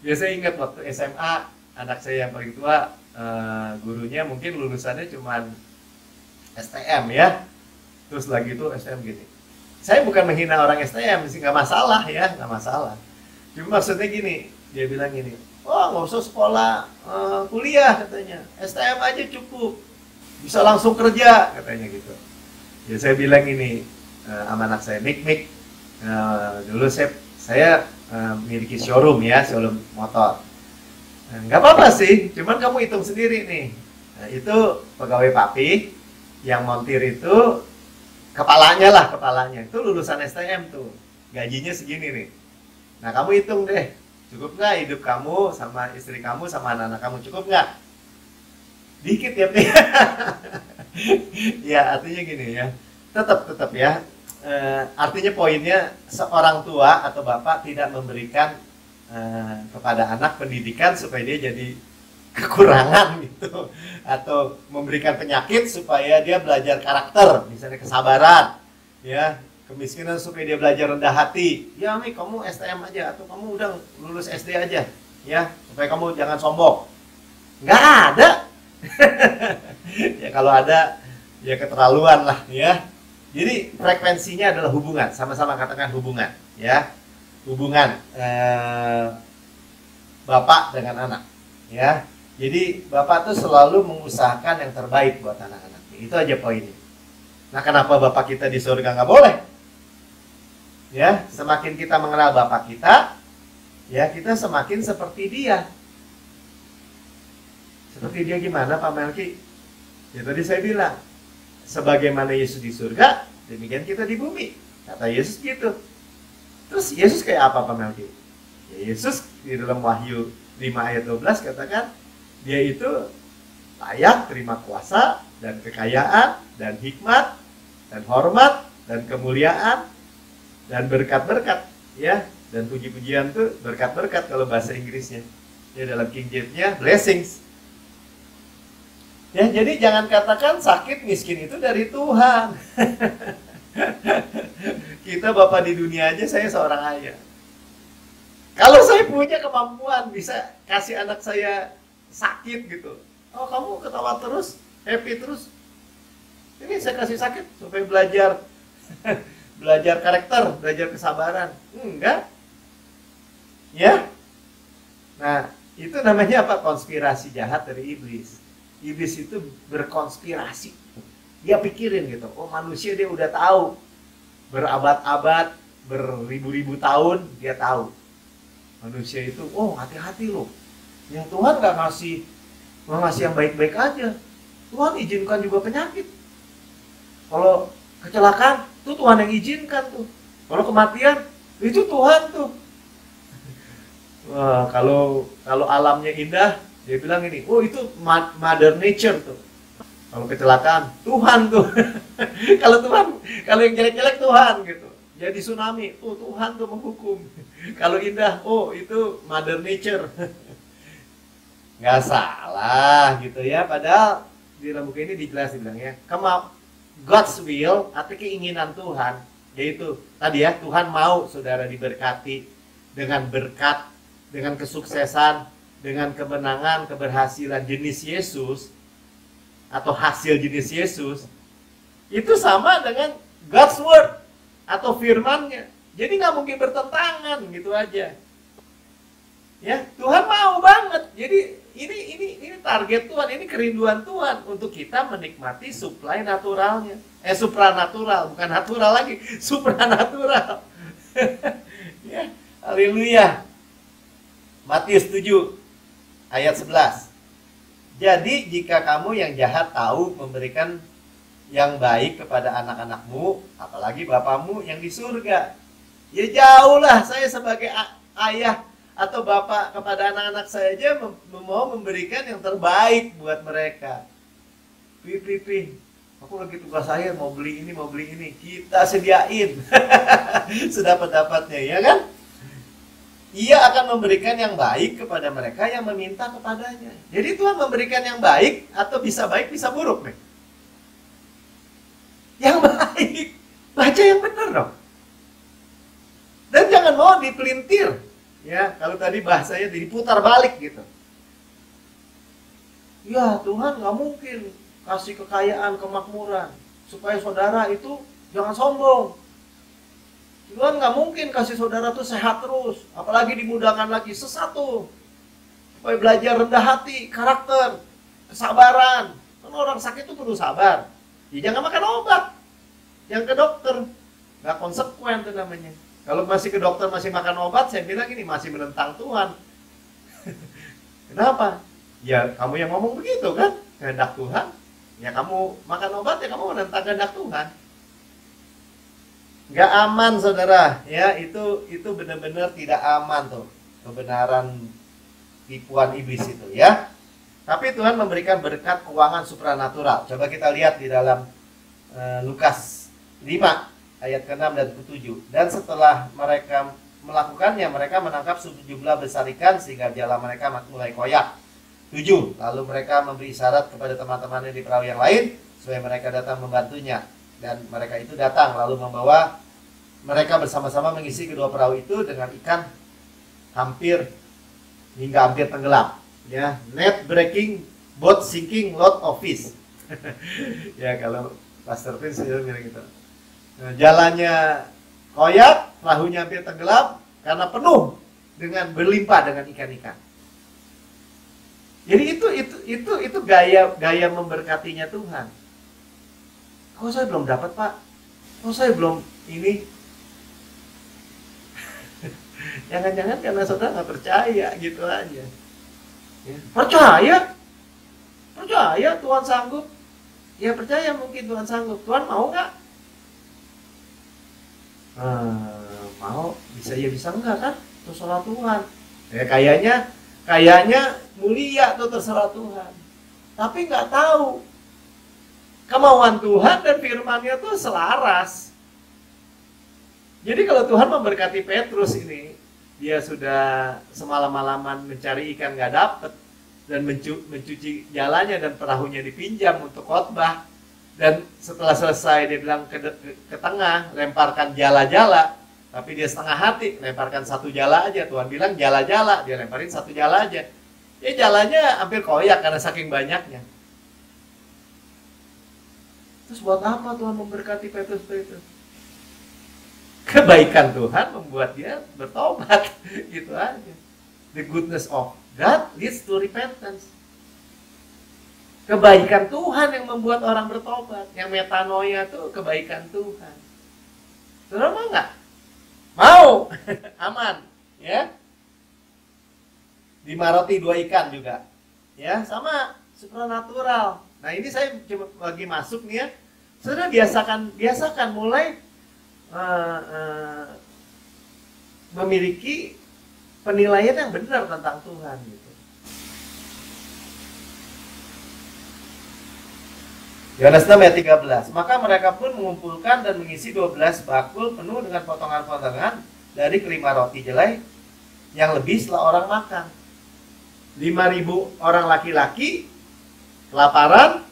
Ya saya ingat waktu SMA, anak saya yang paling tua, gurunya mungkin lulusannya cuman STM ya. Terus lagi itu STM gini. Saya bukan menghina orang STM, sih nggak masalah ya, nggak masalah. Cuma maksudnya gini, dia bilang gini, oh nggak usah sekolah kuliah katanya, STM aja cukup, bisa langsung kerja katanya gitu. Ya saya bilang ini sama anak saya, Mik, dulu saya miliki showroom ya, showroom motor. Nggak apa-apa sih, cuman kamu hitung sendiri nih. Nah, itu pegawai papi yang montir itu kepalanya itu lulusan STM tuh, gajinya segini nih. Nah kamu hitung deh, cukup nggak hidup kamu sama istri kamu sama anak-anak kamu, cukup nggak? Dikit ya, ya artinya gini ya, tetap ya. Artinya poinnya seorang tua atau bapak tidak memberikan kepada anak pendidikan supaya dia jadi kekurangan gitu, atau memberikan penyakit supaya dia belajar karakter, misalnya kesabaran, ya. Kemiskinan supaya dia belajar rendah hati. Ya nih kamu STM aja, atau kamu udah lulus SD aja, ya supaya kamu jangan sombong. Nggak ada. Ya kalau ada ya keterlaluan lah ya. Jadi frekuensinya adalah hubungan, sama-sama katakan hubungan, ya, hubungan bapak dengan anak, ya. Jadi bapak tuh selalu mengusahakan yang terbaik buat anak-anaknya. Itu aja poinnya. Nah kenapa bapak kita di surga nggak boleh? Ya, semakin kita mengenal bapak kita, ya kita semakin seperti dia. Seperti dia gimana Pak Melki? Ya tadi saya bilang, sebagaimana Yesus di surga, demikian kita di bumi. Kata Yesus gitu. Terus Yesus kayak apa Pak Melki? Ya, Yesus di dalam Wahyu 5 ayat 12 katakan, dia itu layak terima kuasa dan kekayaan dan hikmat dan hormat dan kemuliaan dan berkat-berkat, ya, dan puji-pujian tuh berkat-berkat kalau bahasa Inggrisnya. Ya dalam King James-nya blessings. Ya, jadi jangan katakan sakit miskin itu dari Tuhan. Kita bapak di dunia aja, saya seorang ayah. Kalau saya punya kemampuan bisa kasih anak saya sakit gitu, oh kamu ketawa terus, happy terus, Ini saya kasih sakit supaya belajar belajar karakter, belajar kesabaran. Enggak. Ya. Nah, itu namanya apa? Konspirasi jahat dari iblis. Iblis itu berkonspirasi. Dia pikirin gitu, oh manusia dia udah tahu. Berabad-abad, beribu-ribu tahun, dia tahu. Manusia itu, oh hati-hati loh. Yang Tuhan nggak ngasih yang baik-baik aja. Tuhan izinkan juga penyakit. Kalau kecelakaan, itu Tuhan yang izinkan tuh. Kalau kematian, itu Tuhan tuh. Wah, kalau alamnya indah, dia bilang ini, oh itu Mother Nature tuh. Kalau kecelakaan, Tuhan tuh. kalau yang jelek-jelek Tuhan gitu. Jadi tsunami, oh Tuhan tuh menghukum. Kalau indah, oh itu Mother Nature. Nggak salah gitu ya. Padahal di dalam buku ini dijelasin bilang ya, God's will atau keinginan Tuhan, yaitu tadi ya, Tuhan mau saudara diberkati dengan berkat, dengan kesuksesan, dengan kemenangan, keberhasilan jenis Yesus atau hasil jenis Yesus. Itu sama dengan God's word atau firman-Nya. Jadi nggak mungkin bertentangan gitu aja. Ya, Tuhan mau banget. Jadi ini target Tuhan, ini kerinduan Tuhan untuk kita menikmati suplai naturalnya. Supranatural, bukan natural lagi, supranatural. Ya, haleluya. Matius 7 ayat 11. Jadi jika kamu yang jahat tahu memberikan yang baik kepada anak-anakmu, apalagi Bapamu yang di surga. Ya jauhlah saya sebagai ayah atau bapak kepada anak-anak saya aja mau memberikan yang terbaik buat mereka. Pih, aku lagi tugas saya mau beli ini, kita sediain. Sedapat-dapatnya, ya kan? Ia akan memberikan yang baik kepada mereka yang meminta kepadanya. Jadi Tuhan memberikan yang baik atau bisa baik, bisa buruk nih. Yang baik, baca yang benar dong. Dan jangan mau dipelintir. Ya, kalau tadi bahasanya diputar balik gitu. Ya, Tuhan nggak mungkin kasih kekayaan, kemakmuran supaya saudara itu jangan sombong. Tuhan nggak mungkin kasih saudara tuh sehat terus, apalagi dimudahkan lagi sesat tuh. Supaya belajar rendah hati, karakter, kesabaran. Kan orang sakit tuh perlu sabar. Ya jangan makan obat. Yang ke dokter, nggak konsekuen tuh namanya. Kalau masih ke dokter masih makan obat, saya bilang ini masih menentang Tuhan. Kenapa? Ya kamu yang ngomong begitu kan, kehendak Tuhan. Ya kamu makan obat, ya kamu menentang kehendak Tuhan. Nggak aman saudara, ya itu benar-benar tidak aman tuh kebenaran tipuan iblis itu ya. Tapi Tuhan memberikan berkat keuangan supranatural. Coba kita lihat di dalam Lukas 5 ayat ke-6 dan ke-7. Dan setelah mereka melakukannya, mereka menangkap sejumlah besar ikan sehingga jala mereka mulai koyak. 7. Lalu mereka memberi isyarat kepada teman-temannya di perahu yang lain supaya mereka datang membantunya. Dan mereka itu datang lalu membawa mereka bersama-sama mengisi kedua perahu itu dengan ikan hingga hampir tenggelam. Ya, net breaking, boat sinking, lot of fish. Ya kalau Pastor Vince bilang gitu. Nah, jalannya koyak, perahunya hampir tenggelam karena penuh dengan berlimpah dengan ikan-ikan. Jadi itu gaya memberkatinya Tuhan. Kok saya belum dapat, Pak? Kok saya belum ini? Jangan-jangan karena saudara nggak percaya gitu aja. Ya. Percaya Tuhan sanggup. Ya percaya mungkin Tuhan sanggup. Tuhan mau nggak? Mau, bisa ya bisa enggak kan? Terserah Tuhan. Ya kayaknya mulia tuh terserah Tuhan. Tapi nggak tahu. Kemauan Tuhan dan firman-Nya tuh selaras. Jadi kalau Tuhan memberkati Petrus ini, dia sudah semalam-malaman mencari ikan nggak dapet dan mencuci jalannya dan perahunya dipinjam untuk khotbah. Dan setelah selesai dia bilang ke tengah, lemparkan jala-jala. Tapi dia setengah hati, lemparkan satu jala aja. Tuhan bilang jala-jala, dia lemparin satu jala aja. Ya jalanya hampir koyak karena saking banyaknya. Terus buat apa Tuhan memberkati Petrus? Kebaikan Tuhan membuat dia bertobat. Gitu aja. The goodness of God leads to repentance. Kebaikan Tuhan yang membuat orang bertobat. Yang metanoia itu kebaikan Tuhan. Saudara mau nggak? Mau. Aman. Ya. 5 roti 2 ikan juga. Ya, sama supranatural. Nah, ini saya coba lagi masuk nih ya. Saudara biasakan mulai memiliki penilaian yang benar tentang Tuhan gitu. Yohanes 6 ayat 13. Maka mereka pun mengumpulkan dan mengisi 12 bakul penuh dengan potongan-potongan dari kelima roti jelai yang lebih setelah orang makan. 5.000 orang laki-laki kelaparan,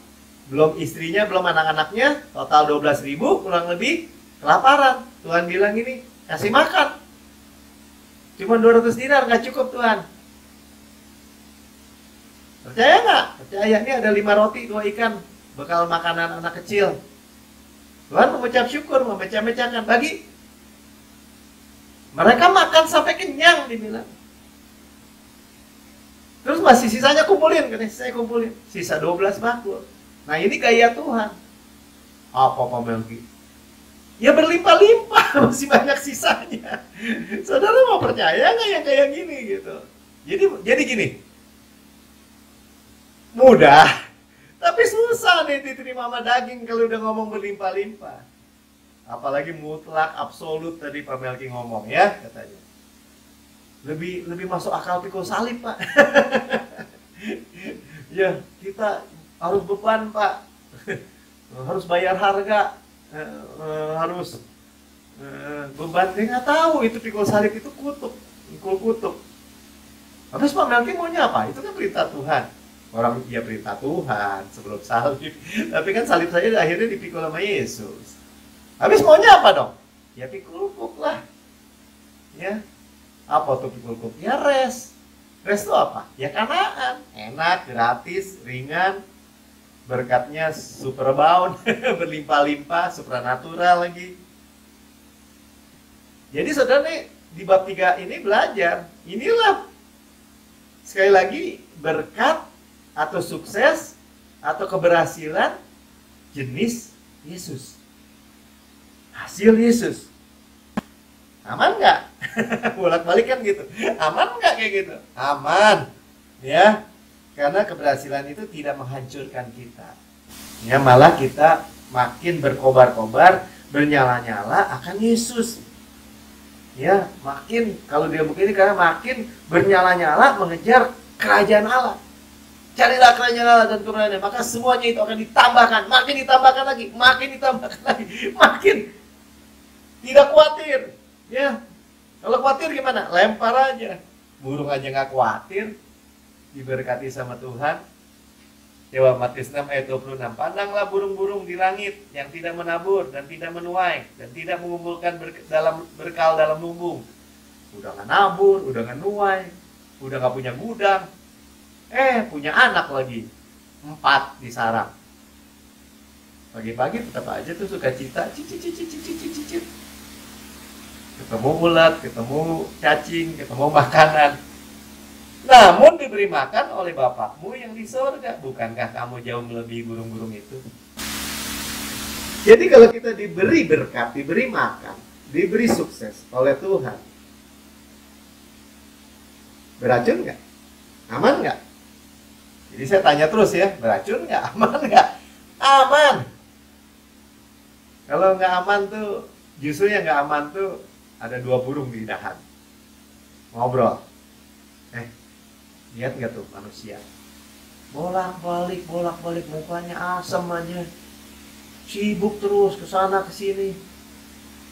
belum istrinya, belum anak-anaknya, total 12.000 kurang lebih kelaparan. Tuhan bilang ini, kasih makan. Cuma 200 dinar, nggak cukup Tuhan. Percaya nggak? Percaya, ini ada 5 roti, 2 ikan, bekal makanan anak kecil. Tuhan mengucap syukur, memecah-mecahkan, bagi. Mereka makan sampai kenyang, dibilang. Terus masih sisanya kumpulin, katanya saya kumpulin. Sisa 12 bakul. Nah ini gaya Tuhan. Apa Pak Melki? Ya berlimpah-limpah, masih banyak sisanya. Saudara mau percaya nggak yang kayak gini gitu? Jadi gini, mudah, tapi susah nih diterima sama daging kalau udah ngomong berlimpah-limpah. Apalagi mutlak, absolut tadi Pak Melki ngomong ya katanya. Lebih masuk akal pikul salib Pak. Ya kita harus beban Pak, harus bayar harga, harus beban. Dia nggak tahu itu pikul salib itu pikul kutub. Habis Pak Melki maunya apa? Itu kan perintah Tuhan. Orang ya perintah Tuhan sebelum salib. Tapi kan salib saja akhirnya dipikul sama Yesus. Habis maunya apa dong? Ya pikul kutub lah. Ya. Apa tuh pikul kutub? Ya rest. Rest itu apa? Ya Kanaan. Enak, gratis, ringan. Berkatnya super bound, berlimpah-limpah, supranatural lagi. Jadi saudara nih, di bab 3 ini belajar. Inilah sekali lagi berkat atau sukses atau keberhasilan jenis Yesus. Hasil Yesus. Aman nggak? Bolak-balik kan gitu. Aman nggak kayak gitu? Aman. Ya. Karena keberhasilan itu tidak menghancurkan kita. Ya, malah kita makin berkobar-kobar, bernyala-nyala akan Yesus. Ya, makin kalau dia begini karena makin bernyala-nyala mengejar kerajaan Allah. Carilah kerajaan Allah dan turunannya, maka semuanya itu akan ditambahkan, makin ditambahkan lagi, makin tidak khawatir. Ya, kalau khawatir gimana? Lempar aja. Burung aja nggak khawatir, diberkati sama Tuhan. Dewa Matius 6 ayat 26. Pandanglah burung-burung di langit yang tidak menabur dan tidak menuai dan tidak mengumpulkan berkal dalam lumbung. Udah nggak nabur, udah nggak nuai, udah nggak punya gudang. Punya anak lagi 4 di sarang. Pagi-pagi tetap aja tuh suka cita, cicit. Ketemu ulat, ketemu cacing, ketemu makanan. Namun diberi makan oleh Bapakmu yang di surga. Bukankah kamu jauh melebihi burung-burung itu? Jadi kalau kita diberi berkat, diberi makan, diberi sukses oleh Tuhan, beracun nggak? Aman nggak? Jadi saya tanya terus ya, beracun nggak? Aman nggak? Aman. Kalau nggak aman tuh, justru yang nggak aman tuh ada 2 burung di dahan. Ngobrol. Lihat nggak tuh manusia? Bolak-balik mukanya asem aja. Sibuk terus ke sana ke sini.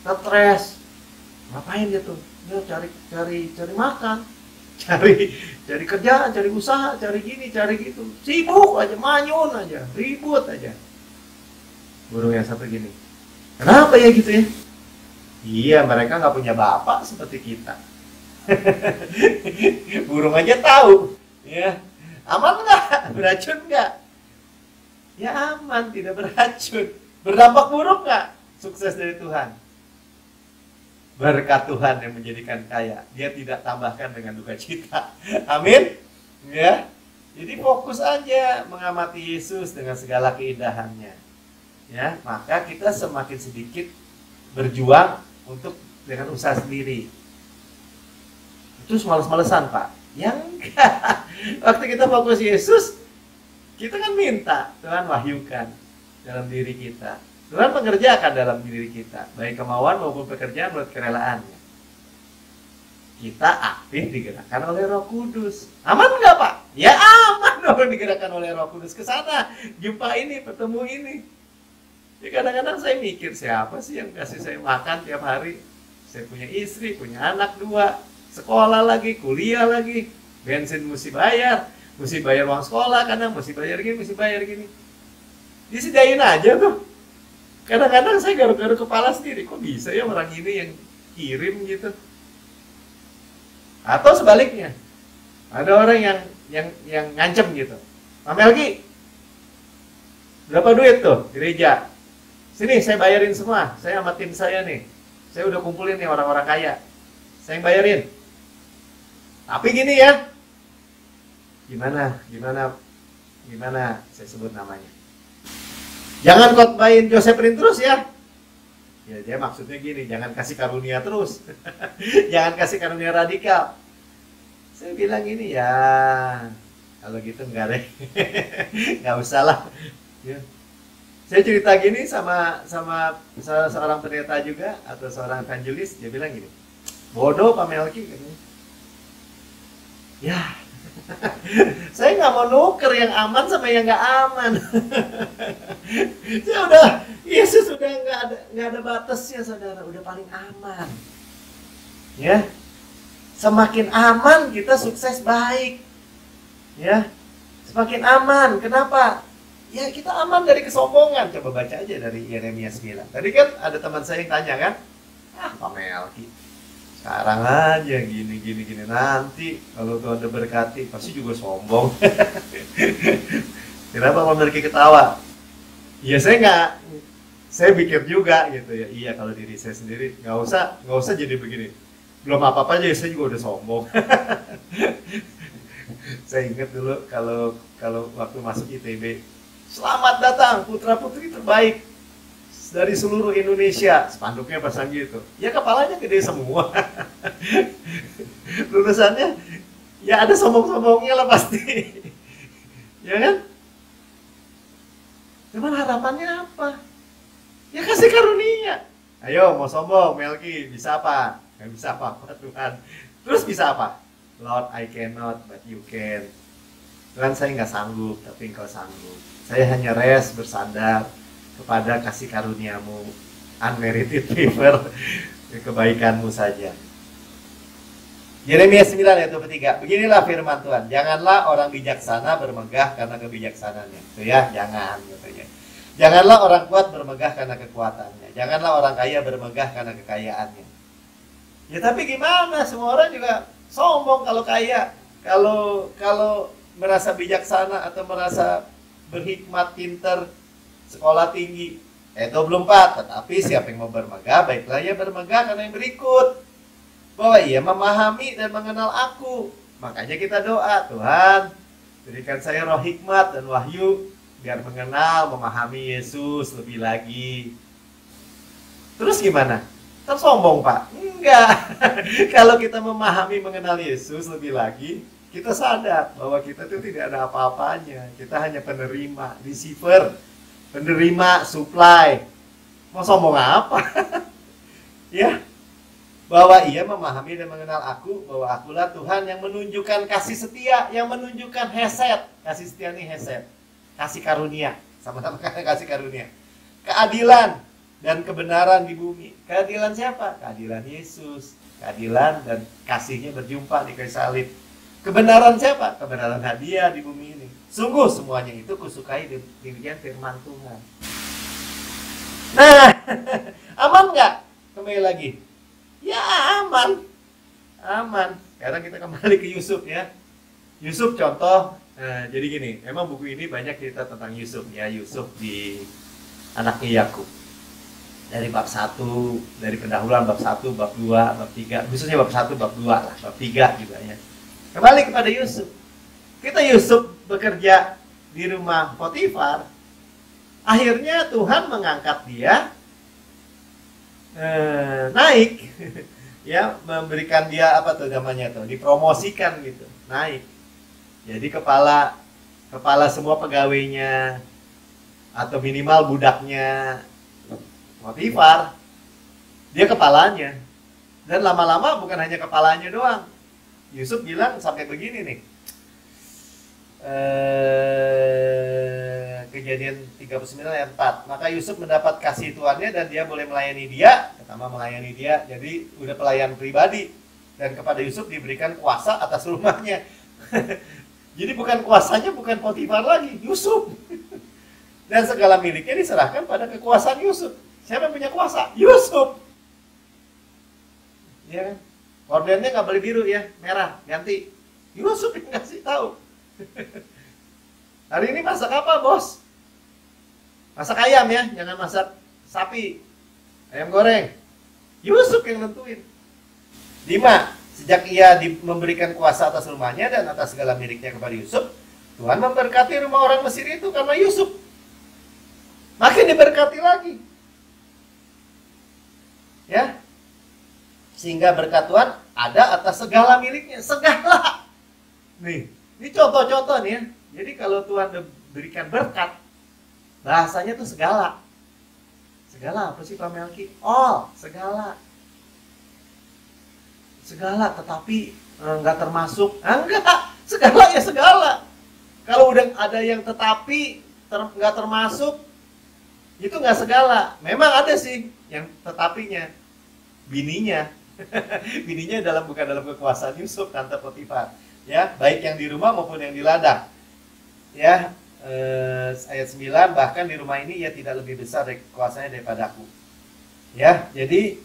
Stres. Ngapain dia tuh? Dia cari makan. Cari kerjaan, cari usaha, cari gini, cari gitu. Sibuk aja, manyun aja, ribut aja. Burung yang satu gini. Kenapa ya gitu ya? Iya, mereka nggak punya bapak seperti kita. Burung aja tahu, ya. Aman nggak? Beracun nggak? Ya aman, tidak beracun. Berdampak buruk nggak sukses dari Tuhan? Berkat Tuhan yang menjadikan kaya. Dia tidak tambahkan dengan duka cita. Amin. Ya. Jadi fokus aja mengamati Yesus dengan segala keindahannya. Ya, maka kita semakin sedikit berjuang untuk dengan usaha sendiri. Itu males-malesan, Pak. Yang enggak. Waktu kita fokus Yesus, kita kan minta Tuhan wahyukan dalam diri kita. Tuhan mengerjakan dalam diri kita, baik kemauan maupun pekerjaan menurut kerelaannya. Kita aktif digerakkan oleh Roh Kudus. Aman nggak, Pak? Ya aman dong, digerakkan oleh Roh Kudus ke sana. Jumpa ini, bertemu ini. Ya kadang-kadang saya mikir, siapa sih yang kasih saya makan tiap hari? Saya punya istri, punya anak 2, sekolah lagi, kuliah lagi, bensin mesti bayar uang sekolah, kadang mesti bayar gini. Disediain aja tuh. Kadang-kadang saya garuk-garuk kepala sendiri, kok bisa ya orang ini yang kirim gitu. Atau sebaliknya, ada orang yang ngancem gitu. Pak Melki, berapa duit tuh gereja? Sini saya bayarin semua, saya sama tim saya nih. Saya udah kumpulin nih orang-orang kaya. Saya yang bayarin. Tapi gini ya. Gimana saya sebut namanya. Jangan khotbahin Josephine terus ya. Ya dia maksudnya gini, jangan kasih karunia terus. Jangan kasih karunia radikal. Saya bilang gini ya, kalau gitu enggak deh. Enggak usah lah. Ya. Saya cerita gini sama seorang pendeta juga atau seorang evangelis, dia bilang gini, bodoh Pak Melki. Ya, saya nggak mau nuker yang aman sama yang nggak aman. Ya udah, Yesus udah nggak ada batasnya, saudara, udah paling aman. Ya, semakin aman kita sukses baik. Ya, semakin aman. Kenapa? Ya kita aman dari kesombongan. Coba baca aja dari Yeremia 9. Tadi kan ada teman saya yang tanya kan, Pak Melki, sekarang aja gini. Nanti kalau Tuhan udah berkati, pasti juga sombong. Kenapa Pak Melki ketawa? Ya saya pikir juga gitu ya. Iya, kalau diri saya sendiri nggak usah jadi begini. Belum apa-apa aja saya juga udah sombong. Saya ingat dulu kalau waktu masuk ITB, selamat datang putra-putri terbaik dari seluruh Indonesia. Spanduknya pasang gitu. Ya kepalanya gede semua. Lulusannya ya ada sombong-sombongnya lah pasti. Ya kan? Cuman harapannya apa? Ya kasih karunia. Ayo mau sombong Melki, bisa apa? Gak bisa apa-apa Tuhan. Terus bisa apa? Lord, I cannot, but you can. Tuhan, saya nggak sanggup, tapi Engkau sanggup. Saya hanya bersandar kepada kasih karuniamu, unmerited favor, kebaikanmu saja. Yeremia 9 ayat 23. Beginilah firman Tuhan. Janganlah orang bijaksana bermegah karena kebijaksanaannya. Itu ya, jangan katanya. Janganlah orang kuat bermegah karena kekuatannya. Janganlah orang kaya bermegah karena kekayaannya. Ya tapi gimana? Semua orang juga sombong kalau kaya. Kalau merasa bijaksana atau merasa berhikmat, pinter, sekolah tinggi. Ayat 24. Tetapi siapa yang mau bermegah, baiklah ia bermegah karena yang berikut, bahwa ia memahami dan mengenal aku. Makanya kita doa, Tuhan berikan saya roh hikmat dan wahyu biar mengenal, memahami Yesus lebih lagi. Terus gimana? Kan sombong Pak? Enggak. Kalau kita memahami, mengenal Yesus lebih lagi, kita sadar bahwa kita itu tidak ada apa-apanya. Kita hanya penerima, receiver, penerima, supply. Mau sombong apa? Ya, bahwa ia memahami dan mengenal aku, bahwa akulah Tuhan yang menunjukkan kasih setia, yang menunjukkan hesed. Kasih setia ini hesed, kasih karunia, sama-sama kasih karunia, keadilan dan kebenaran di bumi. Keadilan siapa? Keadilan Yesus. Keadilan dan kasihnya berjumpa di kayu salib. Kebenaran siapa? Kebenaran hadiah di bumi ini. Sungguh semuanya itu kusukai demikian firman Tuhan. Nah, aman nggak? Kembali lagi. Ya aman. Aman. Sekarang kita kembali ke Yusuf ya. Yusuf contoh. Jadi gini, memang buku ini banyak cerita tentang Yusuf ya. Yusuf di anaknya Yakub. Dari bab 1, dari pendahuluan bab 1, bab 2, bab 3, khususnya bab 1, bab 2 lah, bab 3 juga ya. Kembali kepada Yusuf. Kita Yusuf bekerja di rumah Potifar, akhirnya Tuhan mengangkat dia naik ya, memberikan dia apa tuh namanya tuh, dipromosikan gitu, naik. Jadi kepala semua pegawainya atau minimal budaknya Potifar, dia kepalanya. Dan lama-lama bukan hanya kepalanya doang. Yusuf bilang sampai begini nih, Kejadian 39 ayat 4. Maka Yusuf mendapat kasih tuannya dan dia boleh melayani dia. Pertama melayani dia, jadi udah pelayan pribadi. Dan kepada Yusuf diberikan kuasa atas rumahnya. Jadi bukan kuasanya bukan Potifar lagi, Yusuf. Dan segala miliknya diserahkan pada kekuasaan Yusuf. Siapa yang punya kuasa? Yusuf. Ya kan? Kordennya nggak boleh biru ya, merah, ganti. Yusuf yang ngasih tahu. Hari ini masak apa, bos? Masak ayam ya, jangan masak sapi. Ayam goreng. Yusuf yang nentuin. 5. Sejak ia memberikan kuasa atas rumahnya dan atas segala miliknya kepada Yusuf, Tuhan memberkati rumah orang Mesir itu karena Yusuf. Makin diberkati lagi. Ya, sehingga berkat Tuhan ada atas segala miliknya, segala. Nih, ini contoh-contoh nih ya. Jadi kalau Tuhan berikan berkat, bahasanya tuh segala. Segala apa sih Pak Melki? All, segala. Segala, tetapi nggak termasuk. Enggak, segala ya segala. Kalau udah ada yang tetapi nggak termasuk, itu nggak segala. Memang ada sih yang tetapinya, bininya. Bininya bukan dalam kekuasaan Yusuf, tante Potifar. Ya, baik yang di rumah maupun yang di ladang. Ya, ayat 9, bahkan di rumah ini ia tidak lebih besar kuasanya daripada aku. Ya, jadi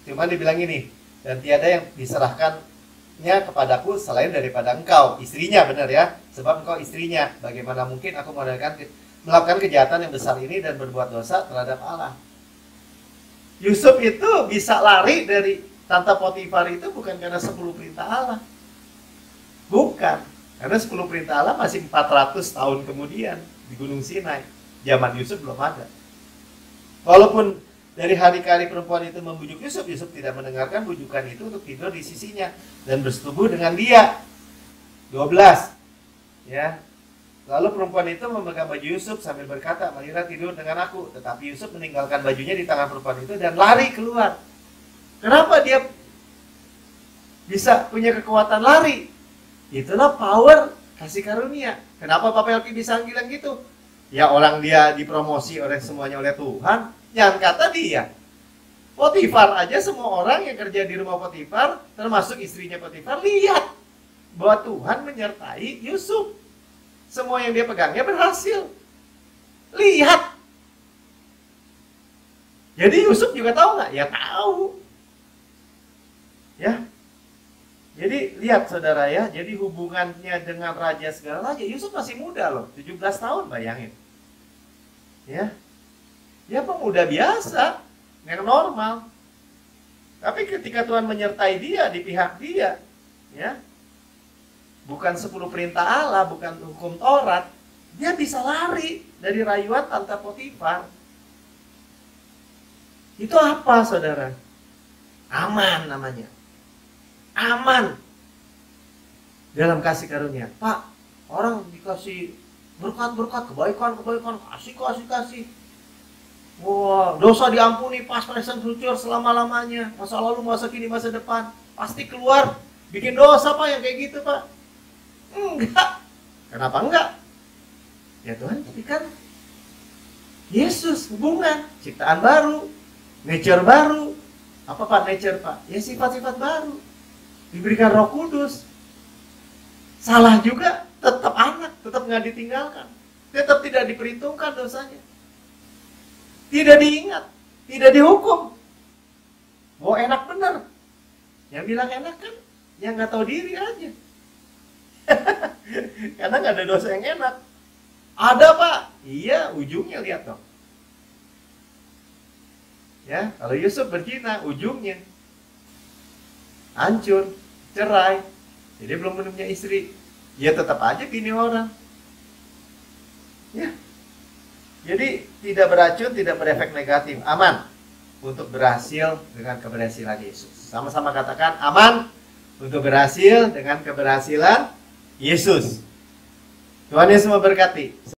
cuma dibilang ini, dan tiada yang diserahkannya kepadaku selain daripada engkau, istrinya, benar ya, sebab engkau istrinya. Bagaimana mungkin aku melakukan kejahatan yang besar ini dan berbuat dosa terhadap Allah. Yusuf itu bisa lari dari tante Potifar itu bukan karena 10 perintah Allah. Bukan. Karena 10 perintah Allah masih 400 tahun kemudian di Gunung Sinai. Zaman Yusuf belum ada. Walaupun dari hari ke hari perempuan itu membujuk Yusuf, Yusuf tidak mendengarkan bujukan itu untuk tidur di sisinya dan bersetubuh dengan dia. 12. Ya. Lalu perempuan itu memegang baju Yusuf sambil berkata, marilah tidur dengan aku. Tetapi Yusuf meninggalkan bajunya di tangan perempuan itu dan lari keluar. Kenapa dia bisa punya kekuatan lari? Itulah power kasih karunia. Kenapa Papa Elki bisa bilang gitu? Ya orang dia dipromosi oleh semuanya oleh Tuhan. Jangan kata dia. Potifar aja, semua orang yang kerja di rumah Potifar, termasuk istrinya Potifar, lihat bahwa Tuhan menyertai Yusuf. Semua yang dia pegangnya berhasil. Lihat. Jadi Yusuf juga tahu nggak? Ya tahu. Ya. Jadi lihat saudara ya. Jadi hubungannya dengan raja segala raja. Yusuf masih muda loh. 17 tahun bayangin. Ya. Dia pemuda biasa. Yang normal. Tapi ketika Tuhan menyertai dia di pihak dia. Ya. Bukan 10 perintah Allah, bukan hukum Taurat, dia bisa lari dari rayuan tante Potifar. Itu apa, saudara? Aman namanya. Aman. Dalam kasih karunia. Pak, orang dikasih berkat-berkat, kebaikan-kebaikan, kasih. Wah, dosa diampuni, pas present future selama-lamanya. Masa lalu, masa kini, masa depan. Pasti keluar. Bikin dosa, Pak, yang kayak gitu, Pak. Enggak. Kenapa enggak? Ya Tuhan berikan Yesus, hubungan, ciptaan baru, nature baru. Apa Pak nature Pak? Ya sifat-sifat baru. Diberikan Roh Kudus. Salah juga, tetap anak, tetap nggak ditinggalkan. Tetap tidak diperhitungkan dosanya. Tidak diingat, tidak dihukum. Oh enak bener. Yang bilang enak kan yang nggak tahu diri aja. Karena nggak ada dosa yang enak. Ada Pak, iya, ujungnya lihat dong. Ya, kalau Yusuf berzina, ujungnya hancur, cerai. Jadi belum punya istri, ya tetap aja bini orang. Ya, jadi tidak beracun, tidak berefek negatif, aman untuk berhasil dengan keberhasilan Yesus. Sama-sama katakan aman untuk berhasil dengan keberhasilan Yesus. Tuhan Yesus memberkati.